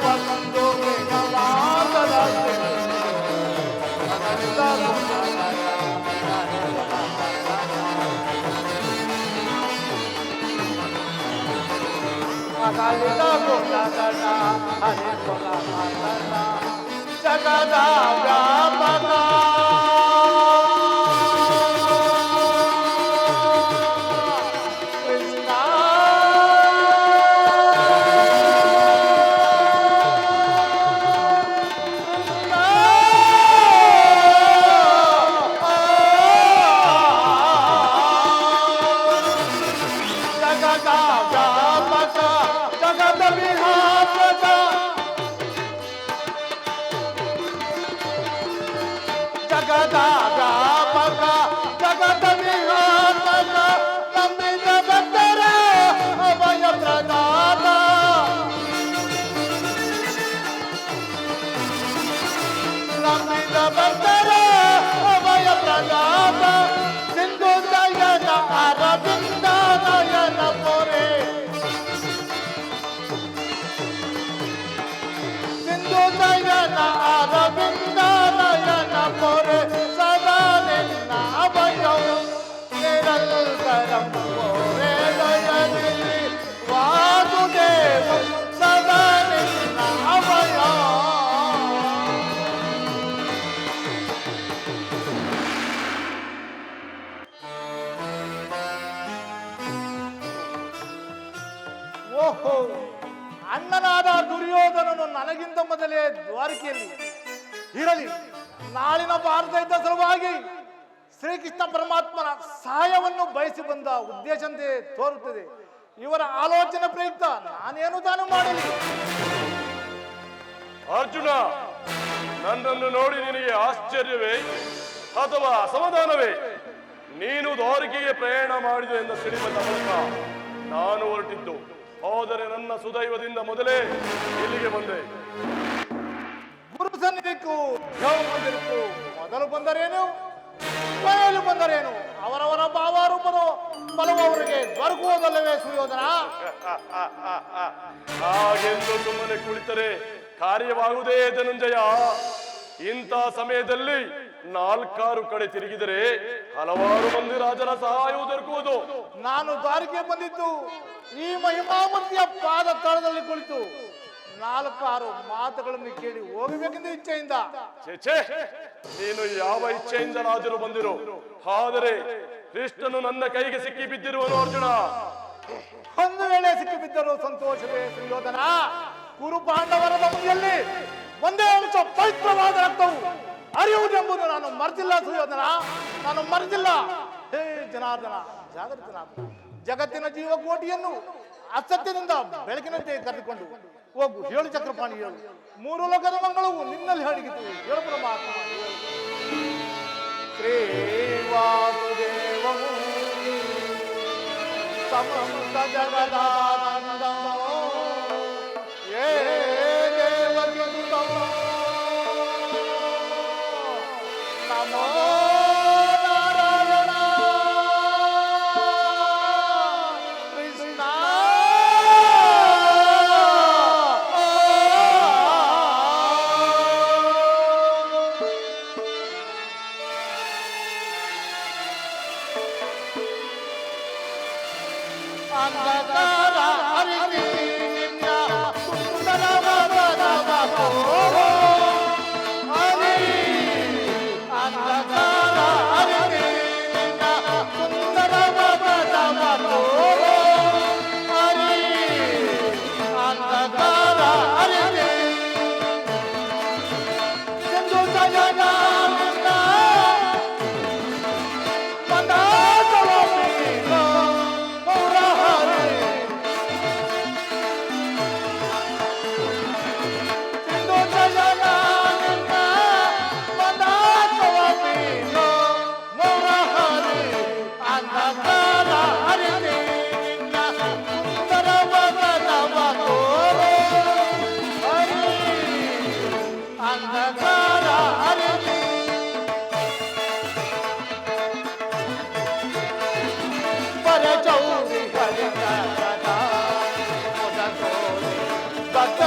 ಬಂದು ನಿಗಮಾತರ ಜಗದ ವ್ಯಾಪಕ ಸಿಂಧು ದಯನ ಅರವಿಂದ ನಯನ ಪೊರೆ ಸಿಂಧು ದಯನ ಅರವಿಂದ ನಯನ ಪೊರೆ ಸದಾ ನಿನ್ನ ಅಭಯವು ನಿರಂತರಂ ಪೊರೆ ದಯದಿ ವಾಸುದೇವ ಸದಾ ನಿನ್ನ ಅಭಯ ಓಹೋ, ಅಣ್ಣನಾದ ದುರ್ಯೋಧನನು ನನಗಿಂತ ಮೊದಲೇ ದ್ವಾರಕೆಯಲ್ಲಿ ಇರಲಿ. ನಾಳಿನ ಭಾರತ ಯುದ್ಧ ಸಲುವಾಗಿ ಶ್ರೀಕೃಷ್ಣ ಪರಮಾತ್ಮನ ಸಹಾಯವನ್ನು ಬಯಸಿ ಬಂದ ಉದ್ದೇಶಂತೆ ತೋರುತ್ತದೆ. ಇವರ ಆಲೋಚನೆ ಪ್ರಯುಕ್ತ ನಾನೇನು ತಾನು ಮಾಡಲಿ? ಅರ್ಜುನ, ನನ್ನನ್ನು ನೋಡಿ ನಿನಗೆ ಆಶ್ಚರ್ಯವೇ ಅಥವಾ ಅಸಮಾಧಾನವೇ? ನೀನು ದ್ವಾರಕೆಗೆ ಪ್ರಯಾಣ ಮಾಡಿದೆ ಎಂದ ಸಿಡಿಬಂದ ಮೂಲಕ ನಾನು ಹೊರಟಿದ್ದು. ಆದರೆ ನನ್ನ ಸುದೈವದಿಂದ ಮೊದಲೇ ಇಲ್ಲಿಗೆ ಬಂದೆ. ಗುರು ಸನ್ನಿಧಿಕ್ಕೂ ದೇವ ಮಂದಿರಕ್ಕೂ ಮೊದಲು ಬಂದರೇನು, ಕೊನೆಯಲ್ಲಿ ಬಂದರೇನು? ಅವರವರ ಭಾವಾರೂಪದ ಫಲವು ಅವರಿಗೆ ದೊರಕುವುದಲ್ಲವೇ ಸುಯೋಧನ? ಹಾಗೆಂದು ಸುಮ್ಮನೆ ಕುಳಿತರೆ ಕಾರ್ಯವಾಗುವುದೇ ಧನಂಜಯ. ಇಂಥ ಸಮಯದಲ್ಲಿ ನಾಲ್ಕಾರು ಕಡೆ ತಿರುಗಿದರೆ ಹಲವಾರು ಮಂದಿ ರಾಜರ ಸಹಾಯವು ದೊರಕುವುದು. ನಾನು ದ್ವಾರಕೆ ಬಂದಿದ್ದು ಈ ಮಹಿಮಾಮೂರ್ತಿಯ ಪಾದ ತಳದಲ್ಲಿ ಕುಳಿತು ನಾಲ್ಕಾರು ಮಾತುಗಳನ್ನು ಕೇಳಿ ಹೋಗಬೇಕೆಂದು ಇಚ್ಛೆಯಿಂದ. ಛೇ, ನೀನು ಯಾವ ಇಚ್ಛೆಯಿಂದ ರಾಜರು ಬಂದಿರು? ಆದರೆ ಕೃಷ್ಣನು ನನ್ನ ಕೈಗೆ ಸಿಕ್ಕಿ ಬಿದ್ದಿರುವನು ಅರ್ಜುನ. ಒಂದು ವೇಳೆ ಸಿಕ್ಕಿ ಬಿದ್ದರೂ ಸಂತೋಷವೇ ಸುಯೋಧನ. ಕುರು ಪಾಂಡವರ ಬದಿಯಲ್ಲಿ ಒಂದೇ ಅಂಶ ಪವಿತ್ರವಾದ ರಕ್ತವು ಹರಿಯುವುದೆಂಬುದು ನಾನು ಮರೆತಿಲ್ಲ ಸುಯೋಧನ, ನಾನು ಮರೆತಿಲ್ಲ. ಹೇ ಜನಾರ್ದನ, ಜಾಗೃತನಾದ ಜಗತ್ತಿನ ಜೀವಕೋಟಿಯನ್ನು ಅಸತ್ಯದಿಂದ ಬೆಳಕಿನಂತೆ ಕರೆದುಕೊಂಡು ಹೋಗು. ಹೇಳು ಚಕ್ರಪಾಣಿ, ಹೇಳು. ಮೂರು ಲೋಕದ ಮಂಗಳವು ನಿನ್ನಲ್ಲಿ ಹಡಗಿತು. ಹೇಳು ಪರಮಾತ್ಮ, ಶ್ರೀ ವಾಸುದೇವನು ಸಮಸ್ತ ಜಗದಾನಂದಮೋ ಏ ದೇವಕಿ ಸುತಮೋ ನಮೋ ನಾರಾಯಣ ಕೃಷ್ಣ.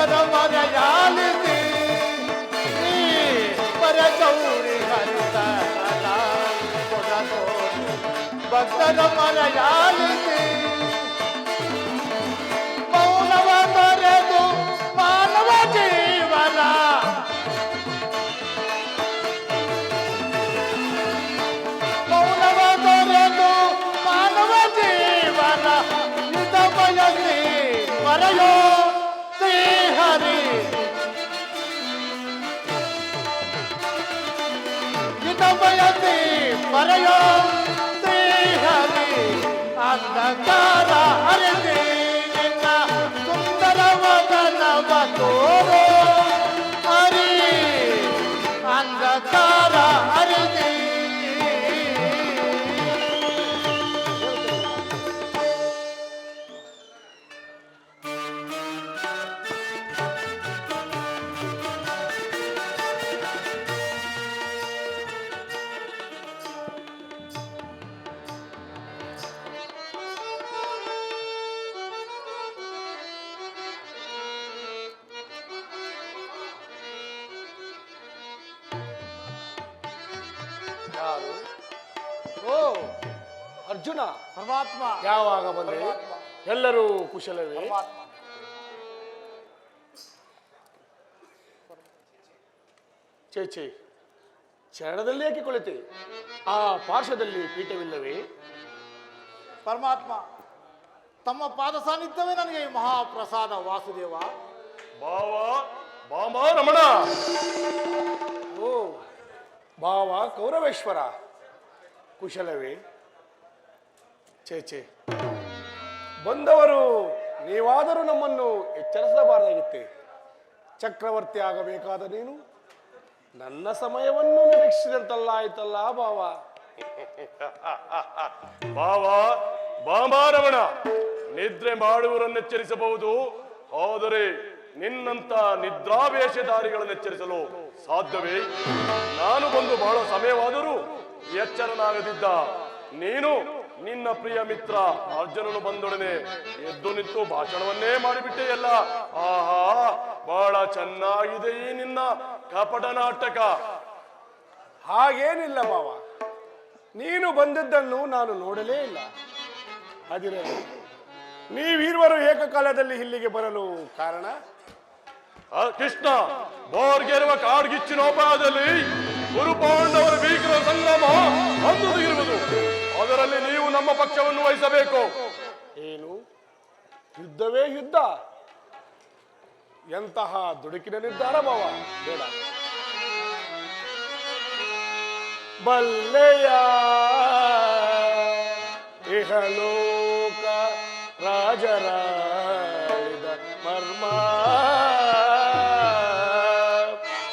ಭಕ್ತರ ಮರೆಯಾಲಿಸಿ ಪರಚೌರಿ ಹರಿತನ ಭಕ್ತರ ಮರೆಯಾಲಿಸಿ ಮೌನವ ತೊರೆದು ಮಾನವ ಜೀವನ ಮೌನವ ತೊರೆದು ಮಾನವ ಜೀವನ ಇದ ಬಯಸಿ ಮರೆಯೋ ಶ್ರೀಹರಿ ಇದ ಬಯಸಿ ಮರೆಯೋ ಶ್ರೀಹರಿ ಅಂಧಕಾರ ಹರಿಸಿ ನಿನ್ನ ಸುಂದರ ವದನವ ತೋರೋ ಹರಿ ಅಂಧಕಾರ ಹರಿಸಿ ಯಾರು? ಓ ಅರ್ಜುನ, ಪರಮಾತ್ಮ ಯಾವಾಗ ಬಂದೆ? ಎಲ್ಲರೂ ಕುಶಲವೇ? ಪರಮಾತ್ಮ ಚೇಚೆ, ಚರಣದಲ್ಲಿ ಏಕೆ ಕುಳಿತೆ? ಆ ಪಾರ್ಶ್ವದಲ್ಲಿ ಪೀಠವಿಲ್ಲವೇ? ಪರಮಾತ್ಮ ತಮ್ಮ ಪಾದ ಸಾನ್ನಿಧ್ಯವೇ ನನಗೆ ಈ ಮಹಾಪ್ರಸಾದ ವಾಸುದೇವ. ಭಾವ ಭಾಮ ರಮಣ, ಓ ಭಾವ ಕೌರವೇಶ್ವರ, ಕುಶಲವೇ? ಚೇಚೆ, ಬಂದವರು ನೀವಾದರೂ ನಮ್ಮನ್ನು ಎಚ್ಚರಿಸಬಾರದಾಗಿತ್ತೆ. ಚಕ್ರವರ್ತಿ ಆಗಬೇಕಾದ ನೀನು ನನ್ನ ಸಮಯವನ್ನು ನಿರೀಕ್ಷಿಸಿದಂತಲ್ಲಾಯ್ತಲ್ಲ ಭಾವ. ಭಾವ ಭಾಮ ರಮಣ, ನಿದ್ರೆ ಮಾಡುವವರನ್ನು ಎಚ್ಚರಿಸಬಹುದು, ಆದರೆ ನಿನ್ನಂತ ನಿದ್ರಾವೇಶಧಾರಿಗಳನ್ನು ಎಚ್ಚರಿಸಲು ಸಾಧ್ಯವೇ? ನಾನು ಬಂದು ಬಹಳ ಸಮಯವಾದರೂ ಎಚ್ಚರನಾಗದಿದ್ದ ನೀನು ನಿನ್ನ ಪ್ರಿಯ ಮಿತ್ರ ಅರ್ಜುನನು ಬಂದೊಡನೆ ಎದ್ದು ನಿಂತು ಭಾಷಣವನ್ನೇ ಮಾಡಿಬಿಟ್ಟೆಯಲ್ಲ. ಆಹಾ, ಬಹಳ ಚೆನ್ನಾಗಿದೆ ಈ ನಿನ್ನ ಕಪಟ ನಾಟಕ. ಹಾಗೇನಿಲ್ಲ ಭಾವ, ನೀನು ಬಂದದ್ದನ್ನು ನಾನು ನೋಡಲೇ ಇಲ್ಲ. ಅದಿರಲಿ, ನೀವಿರುವರು ಏಕಕಾಲದಲ್ಲಿ ಇಲ್ಲಿಗೆ ಬರಲು ಕಾರಣ? ಕೃಷ್ಣ, ಬೋರ್ಗೆರುವ ಕಾಡ್ಗಿಚ್ಚಿನೋಪಾಯದಲ್ಲಿ ಗುರುಪಾಂಡವರ ಭೀಕರ ಸಂಗ್ರಾಮ ಅಂದುದಿರುವುದು. ಅದರಲ್ಲಿ ನೀವು ನಮ್ಮ ಪಕ್ಷವನ್ನು ವಹಿಸಬೇಕು. ಏನು ಯುದ್ಧವೇ ಯುದ್ಧ? ಎಂತಹ ದುಡುಕಿನ ನಿರ್ಧಾರ ಭಾವ, ಬೇಡ. ಬಲ್ಲೆಯ ಇಹಲೋಕ ರಾಜರಾಳಿದ ಮರ್ಮ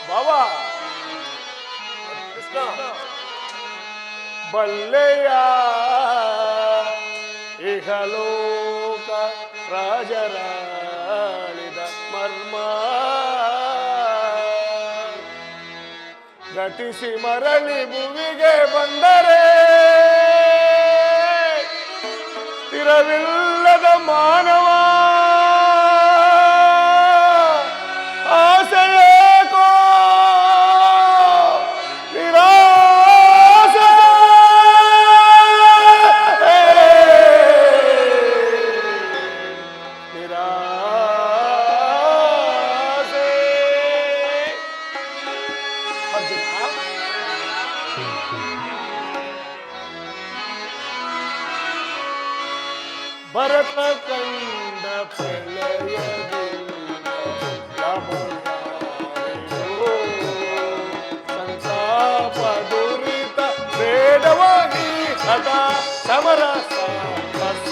ಭಾವ. ಕೃಷ್ಣ, ಬಲ್ಲೆಯ ಇಹಲೋಕ ರಾಜರಾಳಿದ ಮರ್ಮ ಗತಿಸಿ ಮರಳಿ ಭುವಿಗೆ ಬಂದರೆ ಸ್ಥಿರವಿಲ್ಲದ ಮಾನವ ಆಸೆಯೇಕೋ ನಿರಾಸೆ. ನಿರಾಸೆ. ಅರ್ಜುನ, ಭರತ ಕಂಡ ಪ್ರಳಯದಿಂದ ಲಭ್ಯವಾಯಿತು. ಸಂತಾಪ ದುರಿತ ಬೇಡವಾಗಿ ಸದಾ ಸಮರ ಸಾಹಸ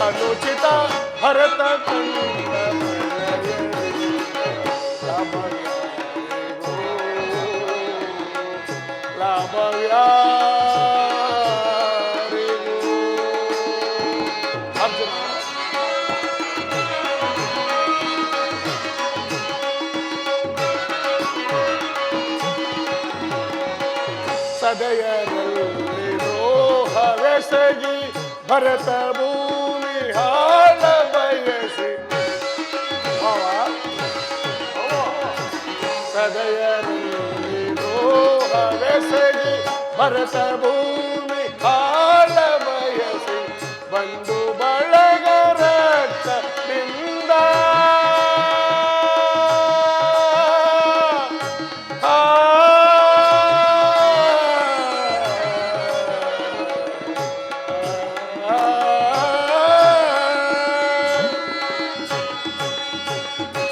ಅನುಚಿತ. ಭರತ ಕಂಡ ಪ್ರಳಯದಿಂದ ಲಾಭವ್ಯಾರಿಗೂ. ಅರ್ಜುನ, ಸದಯರಲ್ಲಿ ರೋಹವೆಸಗಿ ಭರತ ಭೂಮಿ ಹಾಳ ಬಯಸಿ ಭಾವ ಬೆಸಗಿ ಭರತ ಭೂಮಿ ಕಾಳ ಬಯಸಿ ಬಂಧು ಬಳಗ ರಕ್ತದಿಂದ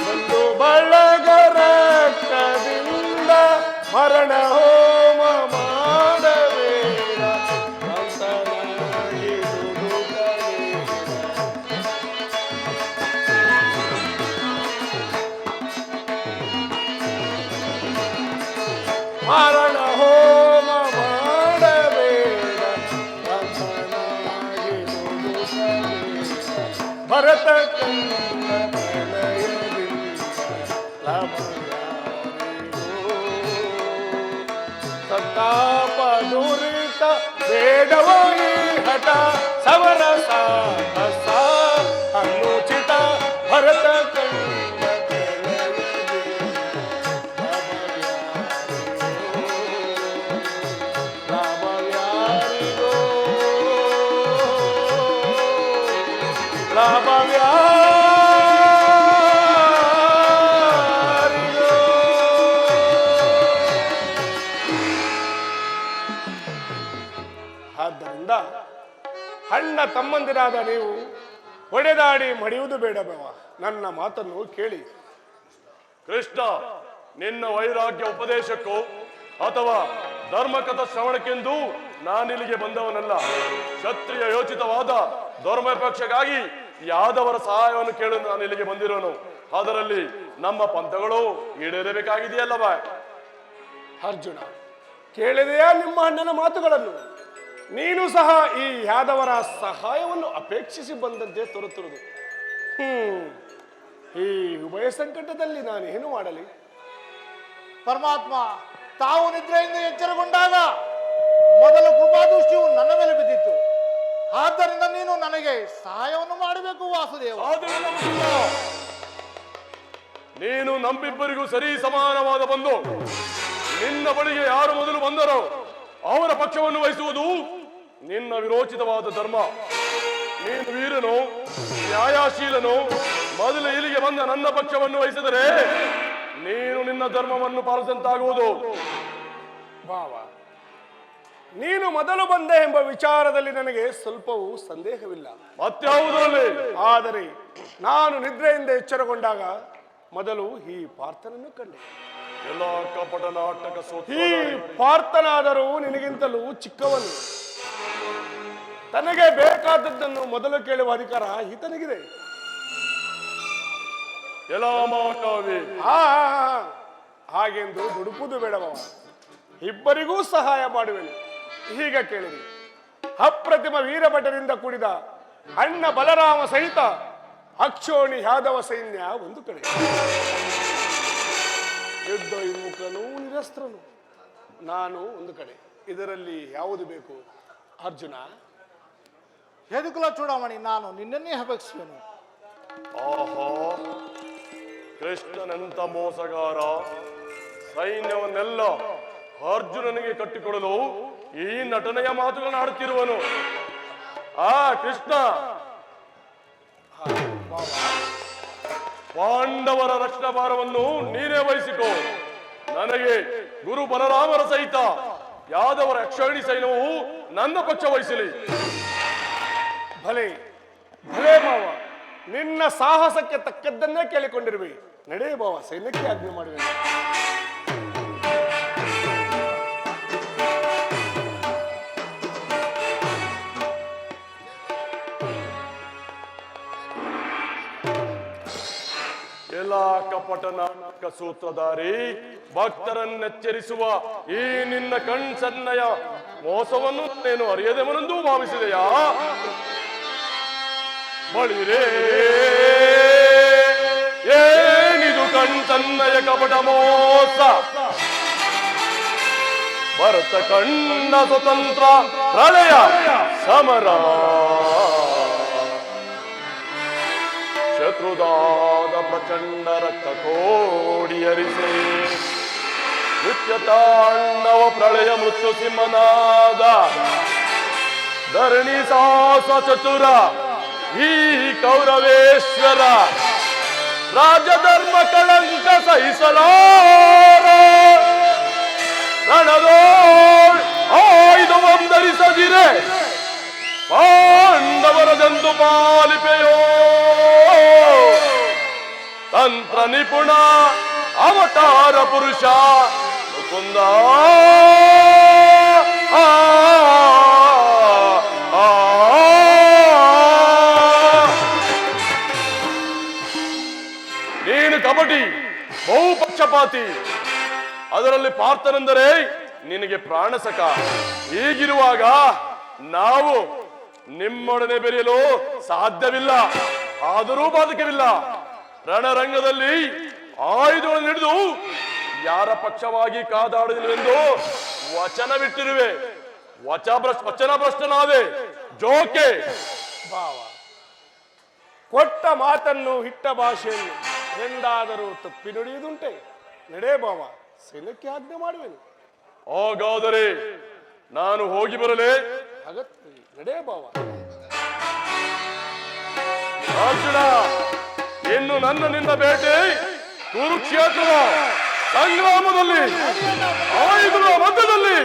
ಬಂಧು ಬಳಗ ರಕ್ತದಿಂದ ಮರಣ ಹೋಮ ಮಾಡಬೇಡ ಅಂತನಾಗಿ ದುಡುಕಬೇಡ. ಮರಣ ಹೋಮ ಮಾಡಬೇಡ ಅಂತನಾಗಿ ದುಡುಕಬೇಡ. ಭರತ ಕಂದ ಪ್ರಳಯದಿಂದ ಲಾಭಯಾರಿಗೋ. ಸಂತಾಪ ದುರಿತ ಬೇಡವೋ ಈ ಹಠ ಸಮರ ಸಾಹಸ ಅನುಚಿತ ಭರತ ಕಂಡ ಲಾಭವ್ಯಾರಿಗೋ ಲಾಭವ್ಯಾರಿಗೋ. ಆದ್ದರಿಂದ ಅಣ್ಣ ತಮ್ಮಂದಿರಾದ ನೀವು ಹೊಡೆದಾಡಿ ಮಡಿಯುವುದು ಬೇಡ ಬೇವ. ನನ್ನ ಮಾತನ್ನು ಕೇಳಿ. ಕೃಷ್ಣ, ನಿನ್ನ ವೈರಾಗ್ಯ ಉಪದೇಶಕ್ಕೂ ಅಥವಾ ಧರ್ಮಕಥ ಶ್ರವಣಕ್ಕೆಂದು ನಾನಿಲ್ಲಿಗೆ ಬಂದವನಲ್ಲ. ಕ್ಷತ್ರಿಯ ಯೋಚಿತವಾದ ಧರ್ಮ ಪಕ್ಷಕ್ಕಾಗಿ ಯಾದವರ ಸಹಾಯವನ್ನು ಕೇಳಲು ನಾನು ಇಲ್ಲಿಗೆ ಬಂದಿರೋನು. ಅದರಲ್ಲಿ ನಮ್ಮ ಪಂಥಗಳು ಈಡೇರಬೇಕಾಗಿದೆಯಲ್ಲವ? ಅರ್ಜುನ, ಕೇಳಿದೆಯಾ ನಿಮ್ಮ ಅಣ್ಣನ ಮಾತುಗಳನ್ನು? ನೀನು ಸಹ ಈ ಯಾದವರ ಸಹಾಯವನ್ನು ಅಪೇಕ್ಷಿಸಿ ಬಂದಂತೆ ತೋರುತ್ತಿರುವುದು. ಈ ಉಭಯ ಸಂಕಟದಲ್ಲಿ ನಾನು ಏನು ಮಾಡಲಿ? ಪರಮಾತ್ಮ, ತಾವು ನಿದ್ರೆಯಿಂದ ಎಚ್ಚರಗೊಂಡಾಗ ಮೊದಲ ಕೃಪಾದೃಷ್ಟಿಯು ನನ್ನ ಮೇಲೆ ಬಿದ್ದಿತ್ತು. ಆದ್ದರಿಂದ ನೀನು ನನಗೆ ಸಹಾಯವನ್ನು ಮಾಡಬೇಕು ವಾಸುದೇವ. ಆದ್ದರಿಂದ ಮುಗಿಲ್ಲ. ನೀನು ನಮ್ಮಿಬ್ಬರಿಗೂ ಸರಿ ಸಮಾನವಾದ ಬಂದು ನಿನ್ನ ಬಳಿಗೆ ಯಾರು ಮೊದಲು ಬಂದರೋ ಅವರ ಪಕ್ಷವನ್ನು ವಹಿಸುವುದು ನಿನ್ನ ವಿರೋಚಿತವಾದ ಧರ್ಮ. ನೀನು ವೀರನು, ನ್ಯಾಯಶೀಲನು, ಮೊದಲು ಇಲ್ಲಿಗೆ ಬಂದ ನನ್ನ ಪಕ್ಷವನ್ನು ವಹಿಸಿದರೆ ನೀನು ನಿನ್ನ ಧರ್ಮವನ್ನು ಪಾಲಿಸಂತಾಗುವುದು. ಭಾವ, ನೀನು ಮೊದಲು ಬಂದೆ ಎಂಬ ವಿಚಾರದಲ್ಲಿ ನನಗೆ ಸ್ವಲ್ಪವೂ ಸಂದೇಹವಿಲ್ಲ. ಮತ್ಯಾವುದರಲ್ಲಿ? ಆದರೆ ನಾನು ನಿದ್ರೆಯಿಂದ ಎಚ್ಚರಗೊಂಡಾಗ ಮೊದಲು ಈ ಪಾರ್ಥನನ್ನು ಕಂಡೆ. ಎಲ್ಲ ಕಪಟ ನಾಟಕ ಈ ಪಾರ್ಥನಾದರೂ ನಿನಗಿಂತಲೂ ಚಿಕ್ಕವನು. ತನಗೆ ಬೇಕಾದದ್ದನ್ನು ಮೊದಲು ಕೇಳುವ ಅಧಿಕಾರ ಈತನಿಗಿದೆ. ಎಲ್ಲ ಮಹಾಕಾವಿ. ಹಾಗೆಂದು ದುಡುಕುವುದು ಬೇಡವ. ಇಬ್ಬರಿಗೂ ಸಹಾಯ ಮಾಡುವೆನು. ಈಗ ಕೇಳಿರಿ. ಅಪ್ರತಿಮ ವೀರಭಟರಿಂದ ಕೂಡಿದ ಅಣ್ಣ ಬಲರಾಮ ಸಹಿತ ಅಕ್ಷೋಣಿ ಯಾದವ ಸೈನ್ಯ ಒಂದು ಕಡೆ, ಯುದ್ಧ ವಿಮುಖನೂ ನಿರಸ್ತ್ರನು ನಾನು ಒಂದು ಕಡೆ. ಇದರಲ್ಲಿ ಯಾವುದು ಬೇಕು ಅರ್ಜುನ? ಯದುಕುಲ ಚೂಡಾಮಣಿ, ನಾನು ನಿನ್ನನ್ನೇ ಅಪೇಕ್ಷಿಸುವೆನು. ಆಹಾ, ಕೃಷ್ಣನಂತ ಮೋಸಗಾರ ಸೈನ್ಯವನ್ನೆಲ್ಲ ಅರ್ಜುನನಿಗೆ ಕಟ್ಟಿಕೊಡಲು ಈ ನಟನೆಯ ಮಾತುಗಳನ್ನು ಆಡುತ್ತಿರುವನು. ಆ ಕೃಷ್ಣ, ಪಾಂಡವರ ರಕ್ಷಣಾ ಭಾರವನ್ನು ನೀನೇ ವಹಿಸಿಕೋ. ನನಗೆ ಗುರು ಬಲರಾಮರ ಸಹಿತ ಯಾದವರ ಯಕ್ಷಾಣಿ ಸೈನ್ಯವು ನನ್ನ ಪಕ್ಷ ವಹಿಸಲಿ. ಭಲೆ ಭಲೆ ಭಾವ, ನಿನ್ನ ಸಾಹಸಕ್ಕೆ ತಕ್ಕದ್ದನ್ನೇ ಕೇಳಿಕೊಂಡಿರುವೆ. ನಡೆ ಭಾವ, ಸೈನ್ಯಕ್ಕೆ ಆಜ್ಞೆ ಮಾಡುವೆ. ಎಲ್ಲ ಕಪಟ ನಾಟಕ ಸೂತ್ರಧಾರಿ, ಭಕ್ತರನ್ನೆಚ್ಚರಿಸುವ ಈ ನಿನ್ನ ಕಣ್ಸನ್ನಯ ಮೋಸವನ್ನು ನೀನು ಅರಿಯದೆವನೆಂದೂ ಭಾವಿಸಿದೆಯಾ? ಬಳಿರೇ, ಏನಿದು ಕಣ್ಸನ್ನಯ ಕಪಟ ಮೋಸ? ಭರತ ಕಂಡ ಸ್ವತಂತ್ರ ಪ್ರಳಯ ಸಮರ, ಶತ್ರುದಾದ ಪ್ರಚಂಡ ರಕ್ತ ಕೋಡಿ ಹರಿಸೆ. ನಿತ್ಯ ತಾಂಡವ ಪ್ರಳಯ ಮೃತ್ಯು ಸಿಂಹನಾದ ಧರಣಿ ಸಾಹಸ ಚತುರ ಈ ಕೌರವೇಶ್ವರ ರಾಜಧರ್ಮ ಕಳಂಕ ಸಹಿಸಲಾರ ರಣದೋ ಆಯುಧವಂಧರಿಸದಿರೆ ಪಾಂಡವರದೆಂದು ಪಾಲಿಪೆಯೋ ತಂತ್ರ ನಿಪುಣ ಅವತಾರ ಪುರುಷ ಮುಕುಂದ ನೀನು ಕಬಡ್ಡಿ ಬಹುಪಕ್ಷಪಾತಿ, ಅದರಲ್ಲಿ ಪಾರ್ಥನೆಂದರೆ ನಿನಗೆ ಪ್ರಾಣಸಕ. ಹೀಗಿರುವಾಗ ನಾವು ನಿಮ್ಮೊಡನೆ ಬೆರೆಯಲು ಸಾಧ್ಯವಿಲ್ಲ, ಆದರೂ ಬಾಧಕವಿಲ್ಲ. ರಣರಂಗದಲ್ಲಿ ಆಯುಧಗಳನ್ನು ಹಿಡಿದು ಯಾರ ಪಕ್ಷವಾಗಿ ಕಾದಾಡುವುದಿಲ್ಲವೆಂದು ವಚನವಿಟ್ಟಿರುವೆ. ವಚನ ಭ್ರಷ್ಟನಾದೆ ಜೋಕೆ. ಭಾವ, ಕೊಟ್ಟ ಮಾತನ್ನು ಹಿಟ್ಟ ಭಾಷೆಯನ್ನು ಎಂದಾದರೂ ತಪ್ಪಿ ನುಡಿಯುವುದುಂಟೆ? ನಡೆ ಭಾವ, ಸೈನ್ಯಕ್ಕೆ ಆಜ್ಞೆ ಮಾಡುವೆನು. ಹಾಗಾದರೆ ನಾನು ಹೋಗಿ ಬರಲೇ? ಅಗತ್ಯ, ನಡೆ ಭಾವ. ಅರ್ಜುನ, ಇನ್ನು ನಿನ್ನ ಬೇಟೆ ಕುರುಕ್ಷೇತ್ರದ ಸಂಗ್ರಾಮದಲ್ಲಿ ಆಯುಧಗಳ ಮಧ್ಯದಲ್ಲಿ.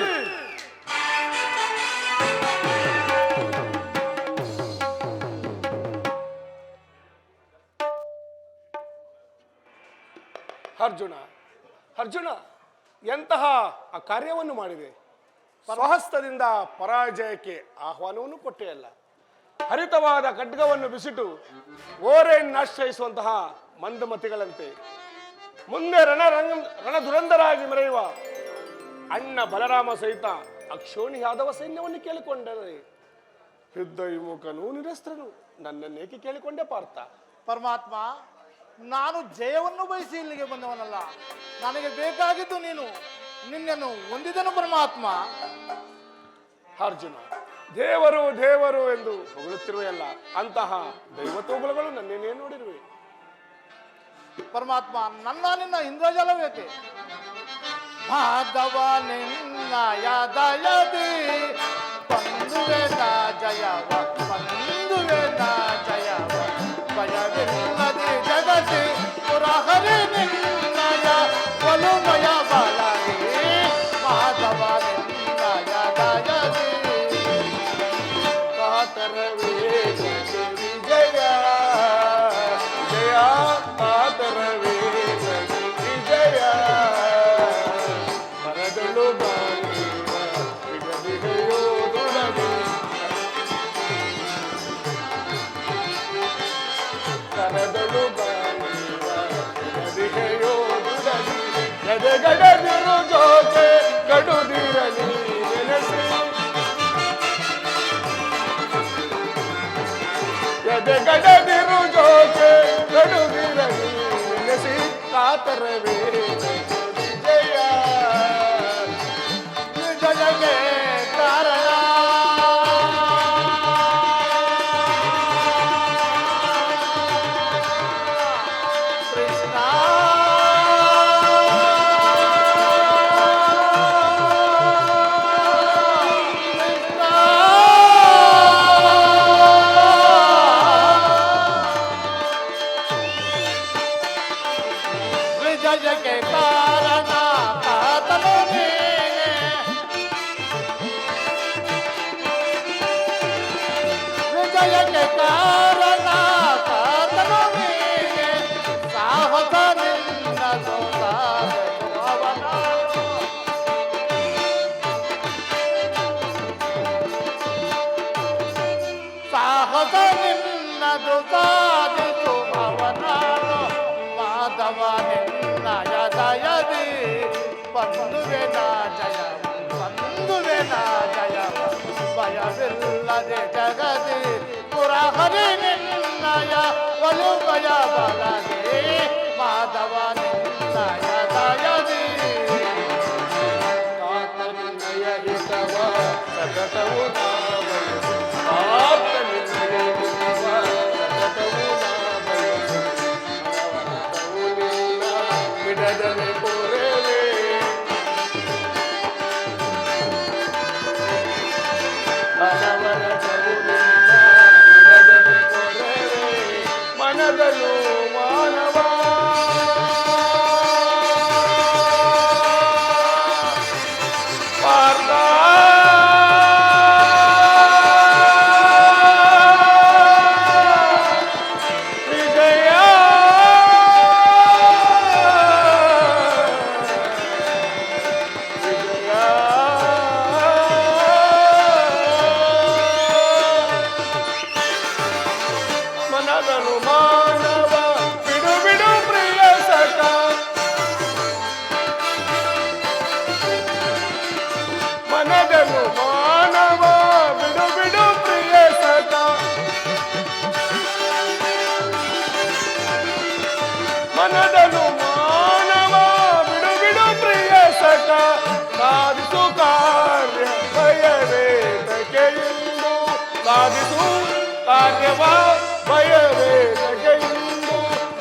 ಅರ್ಜುನ, ಎಂತಹ ಆ ಕಾರ್ಯವನ್ನು ಮಾಡಿದೆ. ಸ್ವಹಸ್ತದಿಂದ ಪರಾಜಯಕ್ಕೆ ಆಹ್ವಾನವನ್ನು ಕೊಟ್ಟೆಯಲ್ಲ. ಹರಿತವಾದ ಖಡ್ಗವನ್ನು ಬಿಸಿಟು ಓರೆಯನ್ನಾಶ್ರಯಿಸುವಂತಹ ಮಂದಮತಿಗಳಂತೆ ಮುಂದೆ ರಣದುರಂಧರಾಗಿ ಮೆರೆಯುವ ಅಣ್ಣ ಬಲರಾಮ ಸಹಿತ ಅಕ್ಷೋಣಿ ಯಾದವ ಸೈನ್ಯವನ್ನು ಕೇಳಿಕೊಂಡರೆ ಯುದ್ಧ ವಿಮುಖನು ನಿರಸ್ತ್ರನು ನನ್ನನ್ನೇಕೆ ಕೇಳಿಕೊಂಡೆ ಪಾರ್ಥ? ಪರಮಾತ್ಮ, ನಾನು ಜಯವನ್ನು ಬಯಸಿ ಇಲ್ಲಿಗೆ ಬಂದವನಲ್ಲ. ನನಗೆ ಬೇಕಾಗಿದ್ದು ನಿನ್ನನ್ನು ಹೊಂದಿದನು ಪರಮಾತ್ಮ. ಅರ್ಜುನ, ದೇವರು ಎಂದು ಹೊಗಳುತ್ತಿರುವೆಯಲ್ಲ, ಅಂತಹ ದೈವತೋಗುಲಗಳು ನನ್ನೇನೇ ನೋಡಿರುವೆ. ಪರಮಾತ್ಮ, ನಿನ್ನ ಇಂದ್ರಜಾಲವೇಕೆ? ಮಾಧವ ನಿನ್ನಯ ದಯದಿ ಬಂದುವೆ ನಾ ಜಯವ, ಬಂದುವೆ ನಾ ಜಯವ, ಭಯವಿಲ್ಲದೆ ಜಗತಿ ಪುರಹರಿ ನಿನ್ನಯ ಒಲುಮಯ ಬಲದಿ. ಮಾಧವ ನಿನ್ನಯ ದಯದಿ ಕಾತರವೇ ವಿಜಯ ಜಯ, ಕಾತರವೇ ವಿಜಯ ಮರದಳು ಬಾಳಿವ ಬಿಡದಿದೆಯೋದೊಡನೆ ಕರದಳು ಬಾಳಿವ ಬಿಡದಿದೆಯೋದೊಡನೆ ಎದೆಗಡದಿರು ಜೋಕೆ ಕಡುದಿರಲಿ ನೆನೆಸಿ ಎದೆಗಡದಿರು ಜೋಕೆ ಕಡುದಿರಲಿ ನೆನೆಸಿ ಕಾತರವೇ ವಿಜಯ ವಿಜಯಗೆ ಕಾರಣ ಕೃಷ್ಣ. ವಿಜಯಕ್ಕೆ ಕಾರಣ ಆತನು ನೀನೆ. ವಿಜಯಕ್ಕೆ ಕಾರಣ ಆತನು ನೀನೆ. ಸಾಹಸ ನಿನ್ನದು ಸಾಧೆನು ಅವನಾನು. ಸಾಹಸ ನಿನ್ನದು ಸಾಧಿಸು ಅವನಾನು. ಮಾಧವ ನಿನ್ನಯ ದಯದಿ ಬಂದುವೆ ನಾ ಜಯ, ಬಂದುವೆ ನಾ ಜಯ, ಭಯವಿಲ್ಲದೆ ಜಗದಿ ಪುರಹರಿ ನಿನ್ನಯ ಒಲುಮಯ ಬಲದಿ. ಮಾಧವ ನಿನ್ನಯ ದಯದಿ ಕಾತನಿನ್ನಯ ಹಿತವ ಸತತವು ನಾ ಬಯಸು, ಕಾತನಿನ್ನಯ ಹಿತವ ಸತತವು ನಾ ಬಯಸು, ಅವನತವು ನಿನ್ನ ಬಿಡದನೆ ಕೋರೆಲೆ ಮನದನು ಮಾನವ ಬಿಡು ಬಿಡು ಪ್ರಿಯ ಸಖ ಸಾಧಿಸು ಕಾರ್ಯ ಭಯವೇದಕೆಯಿಂದ ಸಾಧಿಸು ಕಾರ್ಯವ ಭಯವೇದಕೆಯಿಂದ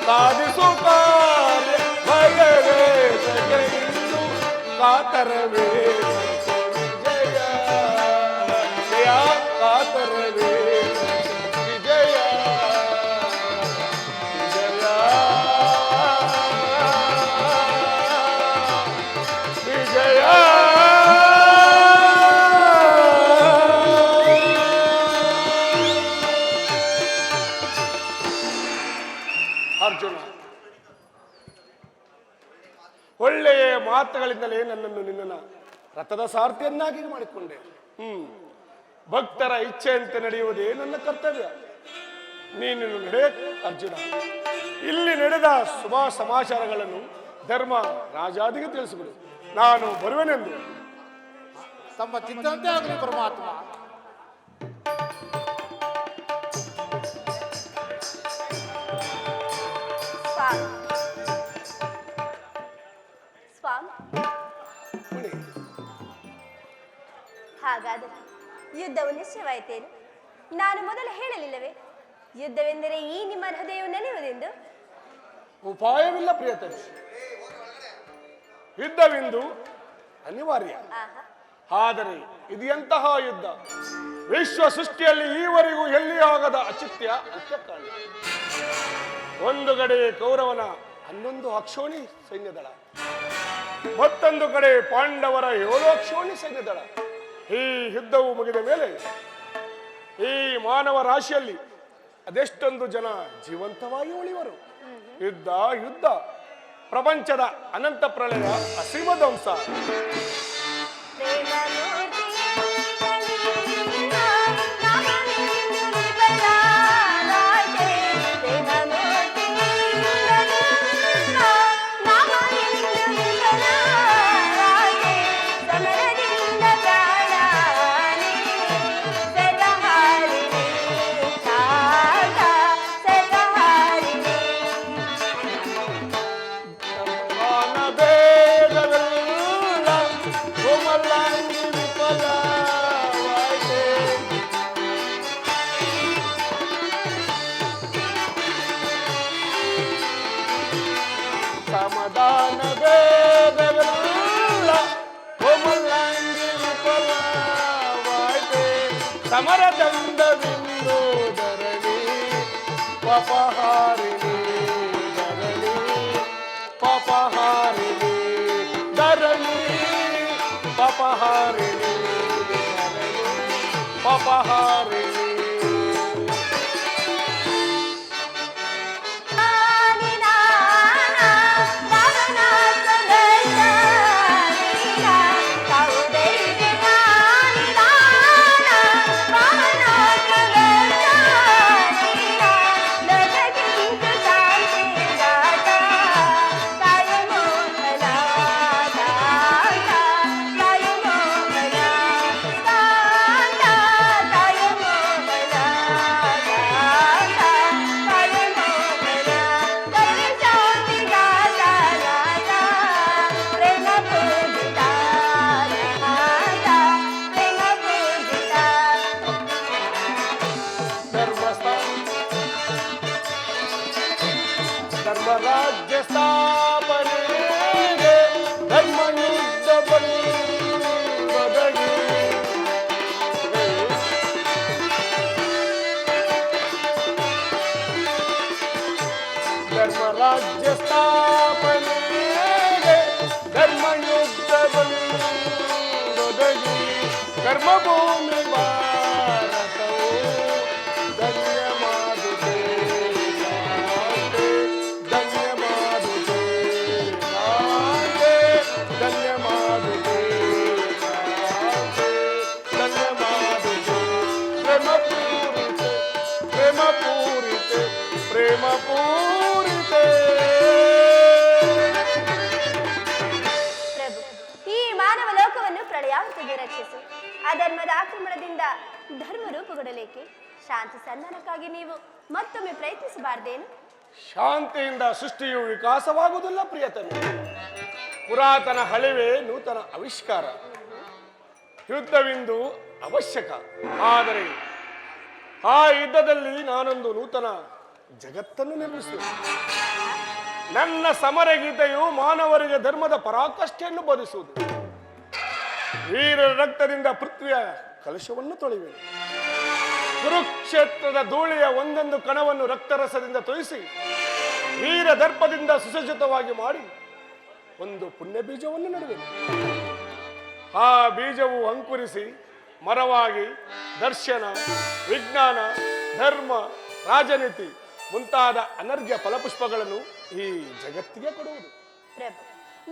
ಸಾಧಿಸು ಕಾರ್ಯ ಭಯವೇದಕೆಯಿಂದ ಕಾತರವೇ ವಿಜಯ ಜಯ ಕಾತರವೇ ವಿಜಯ ವಿಜಯ ವಿಜಯ ಅರ್ಜುನ, ಒಳ್ಳೆಯ ಮಾತುಗಳಿಂದಲೇ ನನ್ನನ್ನು ನಿನ್ನ ರಥದ ಸಾರಥಿಯನ್ನಾಗಿ ಮಾಡಿಕೊಂಡೆ. ಭಕ್ತರ ಇಚ್ಛೆಯಂತೆ ನಡೆಯುವುದೇ ನನ್ನ ಕರ್ತವ್ಯ. ನೀನು ನಡೆ ಅರ್ಜುನ. ಇಲ್ಲಿ ನಡೆದ ಶುಭ ಸಮಾಚಾರಗಳನ್ನು ಧರ್ಮ ರಾಜಾದಿಗೆ ತಿಳಿಸಿಬಿಡು. ನಾನು ಬರುವೆನೆಂದು. ತಮ್ಮ ಚಿತ್ತಂತೆ ಆಗಲಿ ಪರಮಾತ್ಮ. ಸ್ವಾಮಿ ಸ್ವಾಮಿ, ಮುನಿ, ಹಾಗಾದರೆ ಯುದ್ಧವು ನಿಶ್ಚಯವಾಯಿತೇನು? ನಾನು ಮೊದಲು ಹೇಳಲಿಲ್ಲವೇ ಯುದ್ಧವೆಂದರೆ ಈ ನಿಮ್ಮ ಹೃದಯವು ನೆನೆಯುವುದೆಂದು? ಉಪಾಯವಿಲ್ಲ ಪ್ರಿಯತರೆ, ಯುದ್ಧವೆಂದು ಅನಿವಾರ್ಯ. ಆಹಾ, ಆದರೆ ಇದು ಎಂತಹ ಯುದ್ಧ? ವಿಶ್ವ ಸೃಷ್ಟಿಯಲ್ಲಿ ಈವರೆಗೂ ಎಲ್ಲಿ ಆಗದ ಅಚಿತ್ಯ ಅಂತ್ಯಕಾಂಡ. ಒಂದು ಕಡೆ ಕೌರವನ 11 ಅಕ್ಷೋಣಿ ಸೈನ್ಯದಳ, ಮತ್ತೊಂದು ಕಡೆ ಪಾಂಡವರ 7 ಅಕ್ಷೋಣಿ ಸೈನ್ಯದಳ. ಈ ಯುದ್ಧವು ಮುಗಿದ ಮೇಲೆ ಈ ಮಾನವ ರಾಶಿಯಲ್ಲಿ ಅದೆಷ್ಟೊಂದು ಜನ ಜೀವಂತವಾಗಿ ಉಳಿವರು. ಯುದ್ಧ ಯುದ್ಧ, ಪ್ರಪಂಚದ ಅನಂತ ಪ್ರಳಯ, ಅಸೀಮ ಧ್ವಂಸ. ಸಮಾಧಾನ ಭೇದವಿಲ್ಲ, ಕೋಮಲಾಂಗಿ ವಿಫಲವಾಯ್ತೆ. ಸಮರದಂಡವಿಂದು ಧರಣಿ ಪಾಪಹಾರಿಣಿ, ಧರಣಿ ಪಾಪಹಾರಿಣಿ, ಧರಣಿ ಪಾಪಹಾರಿಣಿ, ಧರಣಿ ಪಾಪಹಾರಿಣಿ. ಧರ್ಮರಾಜ್ಯ ಸ್ಥಾಪನೆಗೆ ಧರ್ಮಯುದ್ಧ ಬದಗಿ. ಧರ್ಮರಾಜ್ಯ ಸ್ಥಾಪನೆಗೆ ಧರ್ಮಯುದ್ಧ ಬದಗಿ. ಕರ್ಮಭೂಮಿ ಭಾರತವು ಧನ್ಯವಾದುದೇ, ಧನ್ಯವಾದುದೇ, ಧನ್ಯವಾದುದೇ, ಧನ್ಯವಾದುದೇ. ಪ್ರೇಮ ಪೂರಿತೆ, ಪ್ರೇಮ ಪೂರಿತೆ. ಪ್ರಭು, ಈ ಮಾನವ ಲೋಕವನ್ನು ಪ್ರಳಯಾವತಿಗೆ ರಕ್ಷಿಸು. ಅಧರ್ಮದ ಆಕ್ರಮಣದಿಂದ ಧರ್ಮ ರೂಪುಗೊಳ್ಳಲೇಕೆ ಶಾಂತಿ ಸಂಧಾನಕ್ಕಾಗಿ ನೀವು ಮತ್ತೊಮ್ಮೆ ಪ್ರಯತ್ನಿಸಬಾರ್ದೇನು? ಶಾಂತಿಯಿಂದ ಸೃಷ್ಟಿಯು ವಿಕಾಸವಾಗುವುದಿಲ್ಲ ಪ್ರಿಯತಮೆ. ಪುರಾತನ ಹಳಿವೆ ನೂತನ ಆವಿಷ್ಕಾರ. ಯುದ್ಧವಿಂದು ಅವಶ್ಯಕ, ಆದರೆ ಆ ಯುದ್ಧದಲ್ಲಿ ನಾನೊಂದು ನೂತನ ಜಗತ್ತನ್ನು ನಿರ್ಮಿಸುವೆ. ನನ್ನ ಸಮರ ಗೀತೆಯು ಮಾನವರಿಗೆ ಧರ್ಮದ ಪರಾಕಾಷ್ಠೆಯನ್ನು ಬೋಧಿಸುವುದು. ವೀರರ ರಕ್ತದಿಂದ ಪೃಥ್ವಿಯ ಕಲಶವನ್ನು ತೊಳೆಯುವೆ. ಕುರುಕ್ಷೇತ್ರದ ಧೂಳಿಯ ಒಂದೊಂದು ಕಣವನ್ನು ರಕ್ತರಸದಿಂದ ತೊಯಿಸಿ ವೀರ ದರ್ಪದಿಂದ ಸುಸಜ್ಜಿತವಾಗಿ ಮಾಡಿ ಒಂದು ಪುಣ್ಯ ಬೀಜವನ್ನು ನೆಡುವೆ. ಆ ಬೀಜವು ಅಂಕುರಿಸಿ ಮರವಾಗಿ ದರ್ಶನ, ವಿಜ್ಞಾನ, ಧರ್ಮ, ರಾಜನೀತಿ ಮುಂತಾದ ಅನರ್ಘ್ಯ ಫಲಪುಷ್ಪಗಳನ್ನು ಈ ಜಗತ್ತಿಗೆ ಕೊಡುವುದು. ಪ್ರಭು,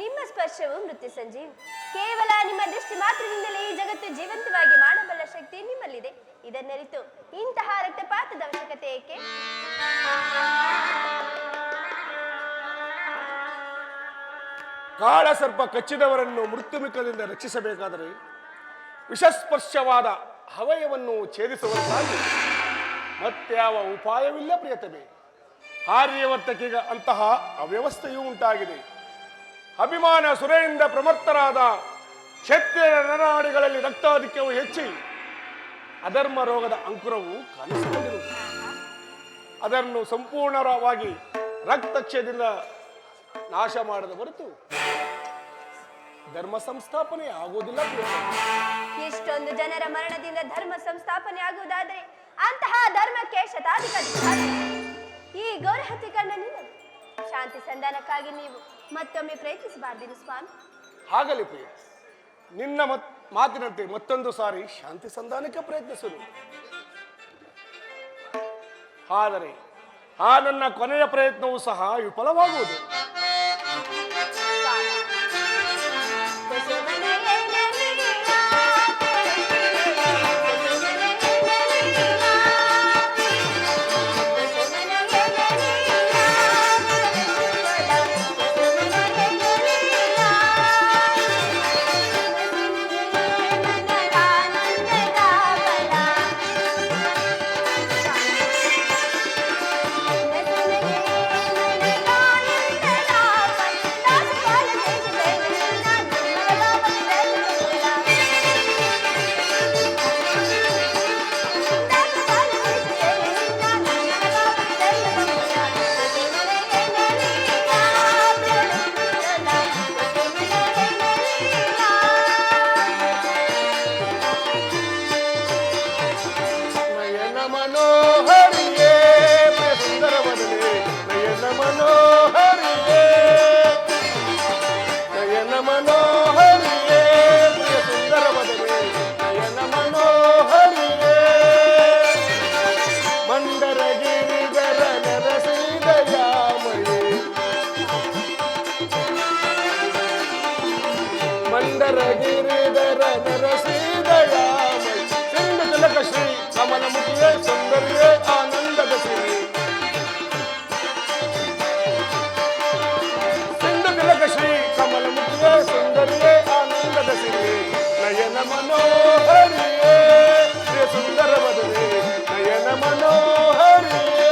ನಿಮ್ಮ ಸ್ಪರ್ಶವು ಮೃತ್ಯು ಸಂಜೀವ್. ಕೇವಲ ನಿಮ್ಮ ದೃಷ್ಟಿ ಮಾತ್ರದಿಂದಲೇ ಈ ಜಗತ್ತು ಜೀವಂತವಾಗಿ ಮಾಡಬಲ್ಲ ಶಕ್ತಿ ನಿಮ್ಮಲ್ಲಿದೆ. ಇದನ್ನರಿತು ಇಂತಹ ರಕ್ತಪಾತದ ಅವಶ್ಯಕತೆ ಏಕೆ? ಕಾಳಸರ್ಪ ಕಚ್ಚಿದವರನ್ನು ಮೃತ್ಯುಮುಖದಿಂದ ರಕ್ಷಿಸಬೇಕಾದರೆ ವಿಷಸ್ಪರ್ಶವಾದ ಅವಯವನ್ನು ಛೇದಿಸುವಂತಾಗಿ ಮತ್ಯಾವ ಉಪಾಯವಿಲ್ಲ ಪ್ರಿಯತಮೆ. ಆರ್ಯವರ್ತಕಿಗ ಅಂತಹ ಅವ್ಯವಸ್ಥೆಯೂ ಉಂಟಾಗಿದೆ. ಅಭಿಮಾನ ಸುರೆಯಿಂದ ಪ್ರಮತ್ತರಾದ ಕ್ಷತ್ರಿಯರ ನರನಾಡಿಗಳಲ್ಲಿ ರಕ್ತಾಧಿಕ್ಯವು ಹೆಚ್ಚಿ ಅಧರ್ಮ ರೋಗದ ಅಂಕುರವು ಕಾಣಿಸಿಕೊಂಡಿರುವುದು. ಅದನ್ನು ಸಂಪೂರ್ಣವಾಗಿ ರಕ್ತಕ್ಷಯದಿಂದ ನಾಶ ಮಾಡದ ಹೊರತು ಧರ್ಮ ಸಂಸ್ಥಾಪನೆ ಆಗುವುದಿಲ್ಲ. ಇಷ್ಟೊಂದು ಜನರ ಮರಣದಿಂದ ಧರ್ಮ ಸಂಸ್ಥಾಪನೆ ಆಗುವುದಾದರೆ ಅಂತಹ ಧರ್ಮಕ್ಕೆ ಶತಾಧಿಕ ಈ ಗೌರ ಹತ್ಯೆ ಕಂಡ ನೀನು ಶಾಂತಿ ಸಂಧಾನಕ್ಕಾಗಿ ನೀವು ಮತ್ತೊಮ್ಮೆ ಪ್ರಯತ್ನಿಸಬಾರ್ದೇನು ಸ್ವಾಮಿ? ಆಗಲಿ ಪ್ರಿಯ, ನಿನ್ನ ಮಾತಿನಂತೆ ಮತ್ತೊಂದು ಸಾರಿ ಶಾಂತಿ ಸಂಧಾನಕ್ಕೆ ಪ್ರಯತ್ನಿಸುವುದು. ಆದರೆ ಆ ನನ್ನ ಕೊನೆಯ ಪ್ರಯತ್ನವೂ ಸಹ ವಿಫಲವಾಗುವುದು. ಮಂದರಗಿರಿಧರ ನರಸಿದಯಾಮೈ ಸಿಂಧು ತಿಲಕ ಶ್ರೀ ಕಮಲ ಮುಖಿಯೇ ಸುಂದರಿಯೇ ಆನಂದದ ಸಿರಿ. ಸಿಂಧು ತಿಲಕ ಶ್ರೀ ಕಮಲ ಮುಖಿಯೇ ಸುಂದರಿಯೇ ಆನಂದದ ಸಿರಿ. ನಯನ ಮನೋಹರಿಯೇ ಪ್ರಿಯ ಸುಂದರ ವದನೆ ನಯನ ಮನೋಹರಿಯೇ.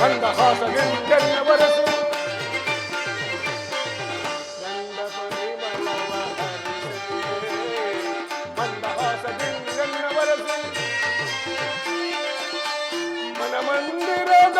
ಮಂದಹಾಸದಿಂದ ಬರಸು ಗಂಧ ಪರಿಮಳವ ಹರಿಸೆ. ಮಂದಹಾಸದಿಂದ ಬರಸು ಮನಮಂದಿರದ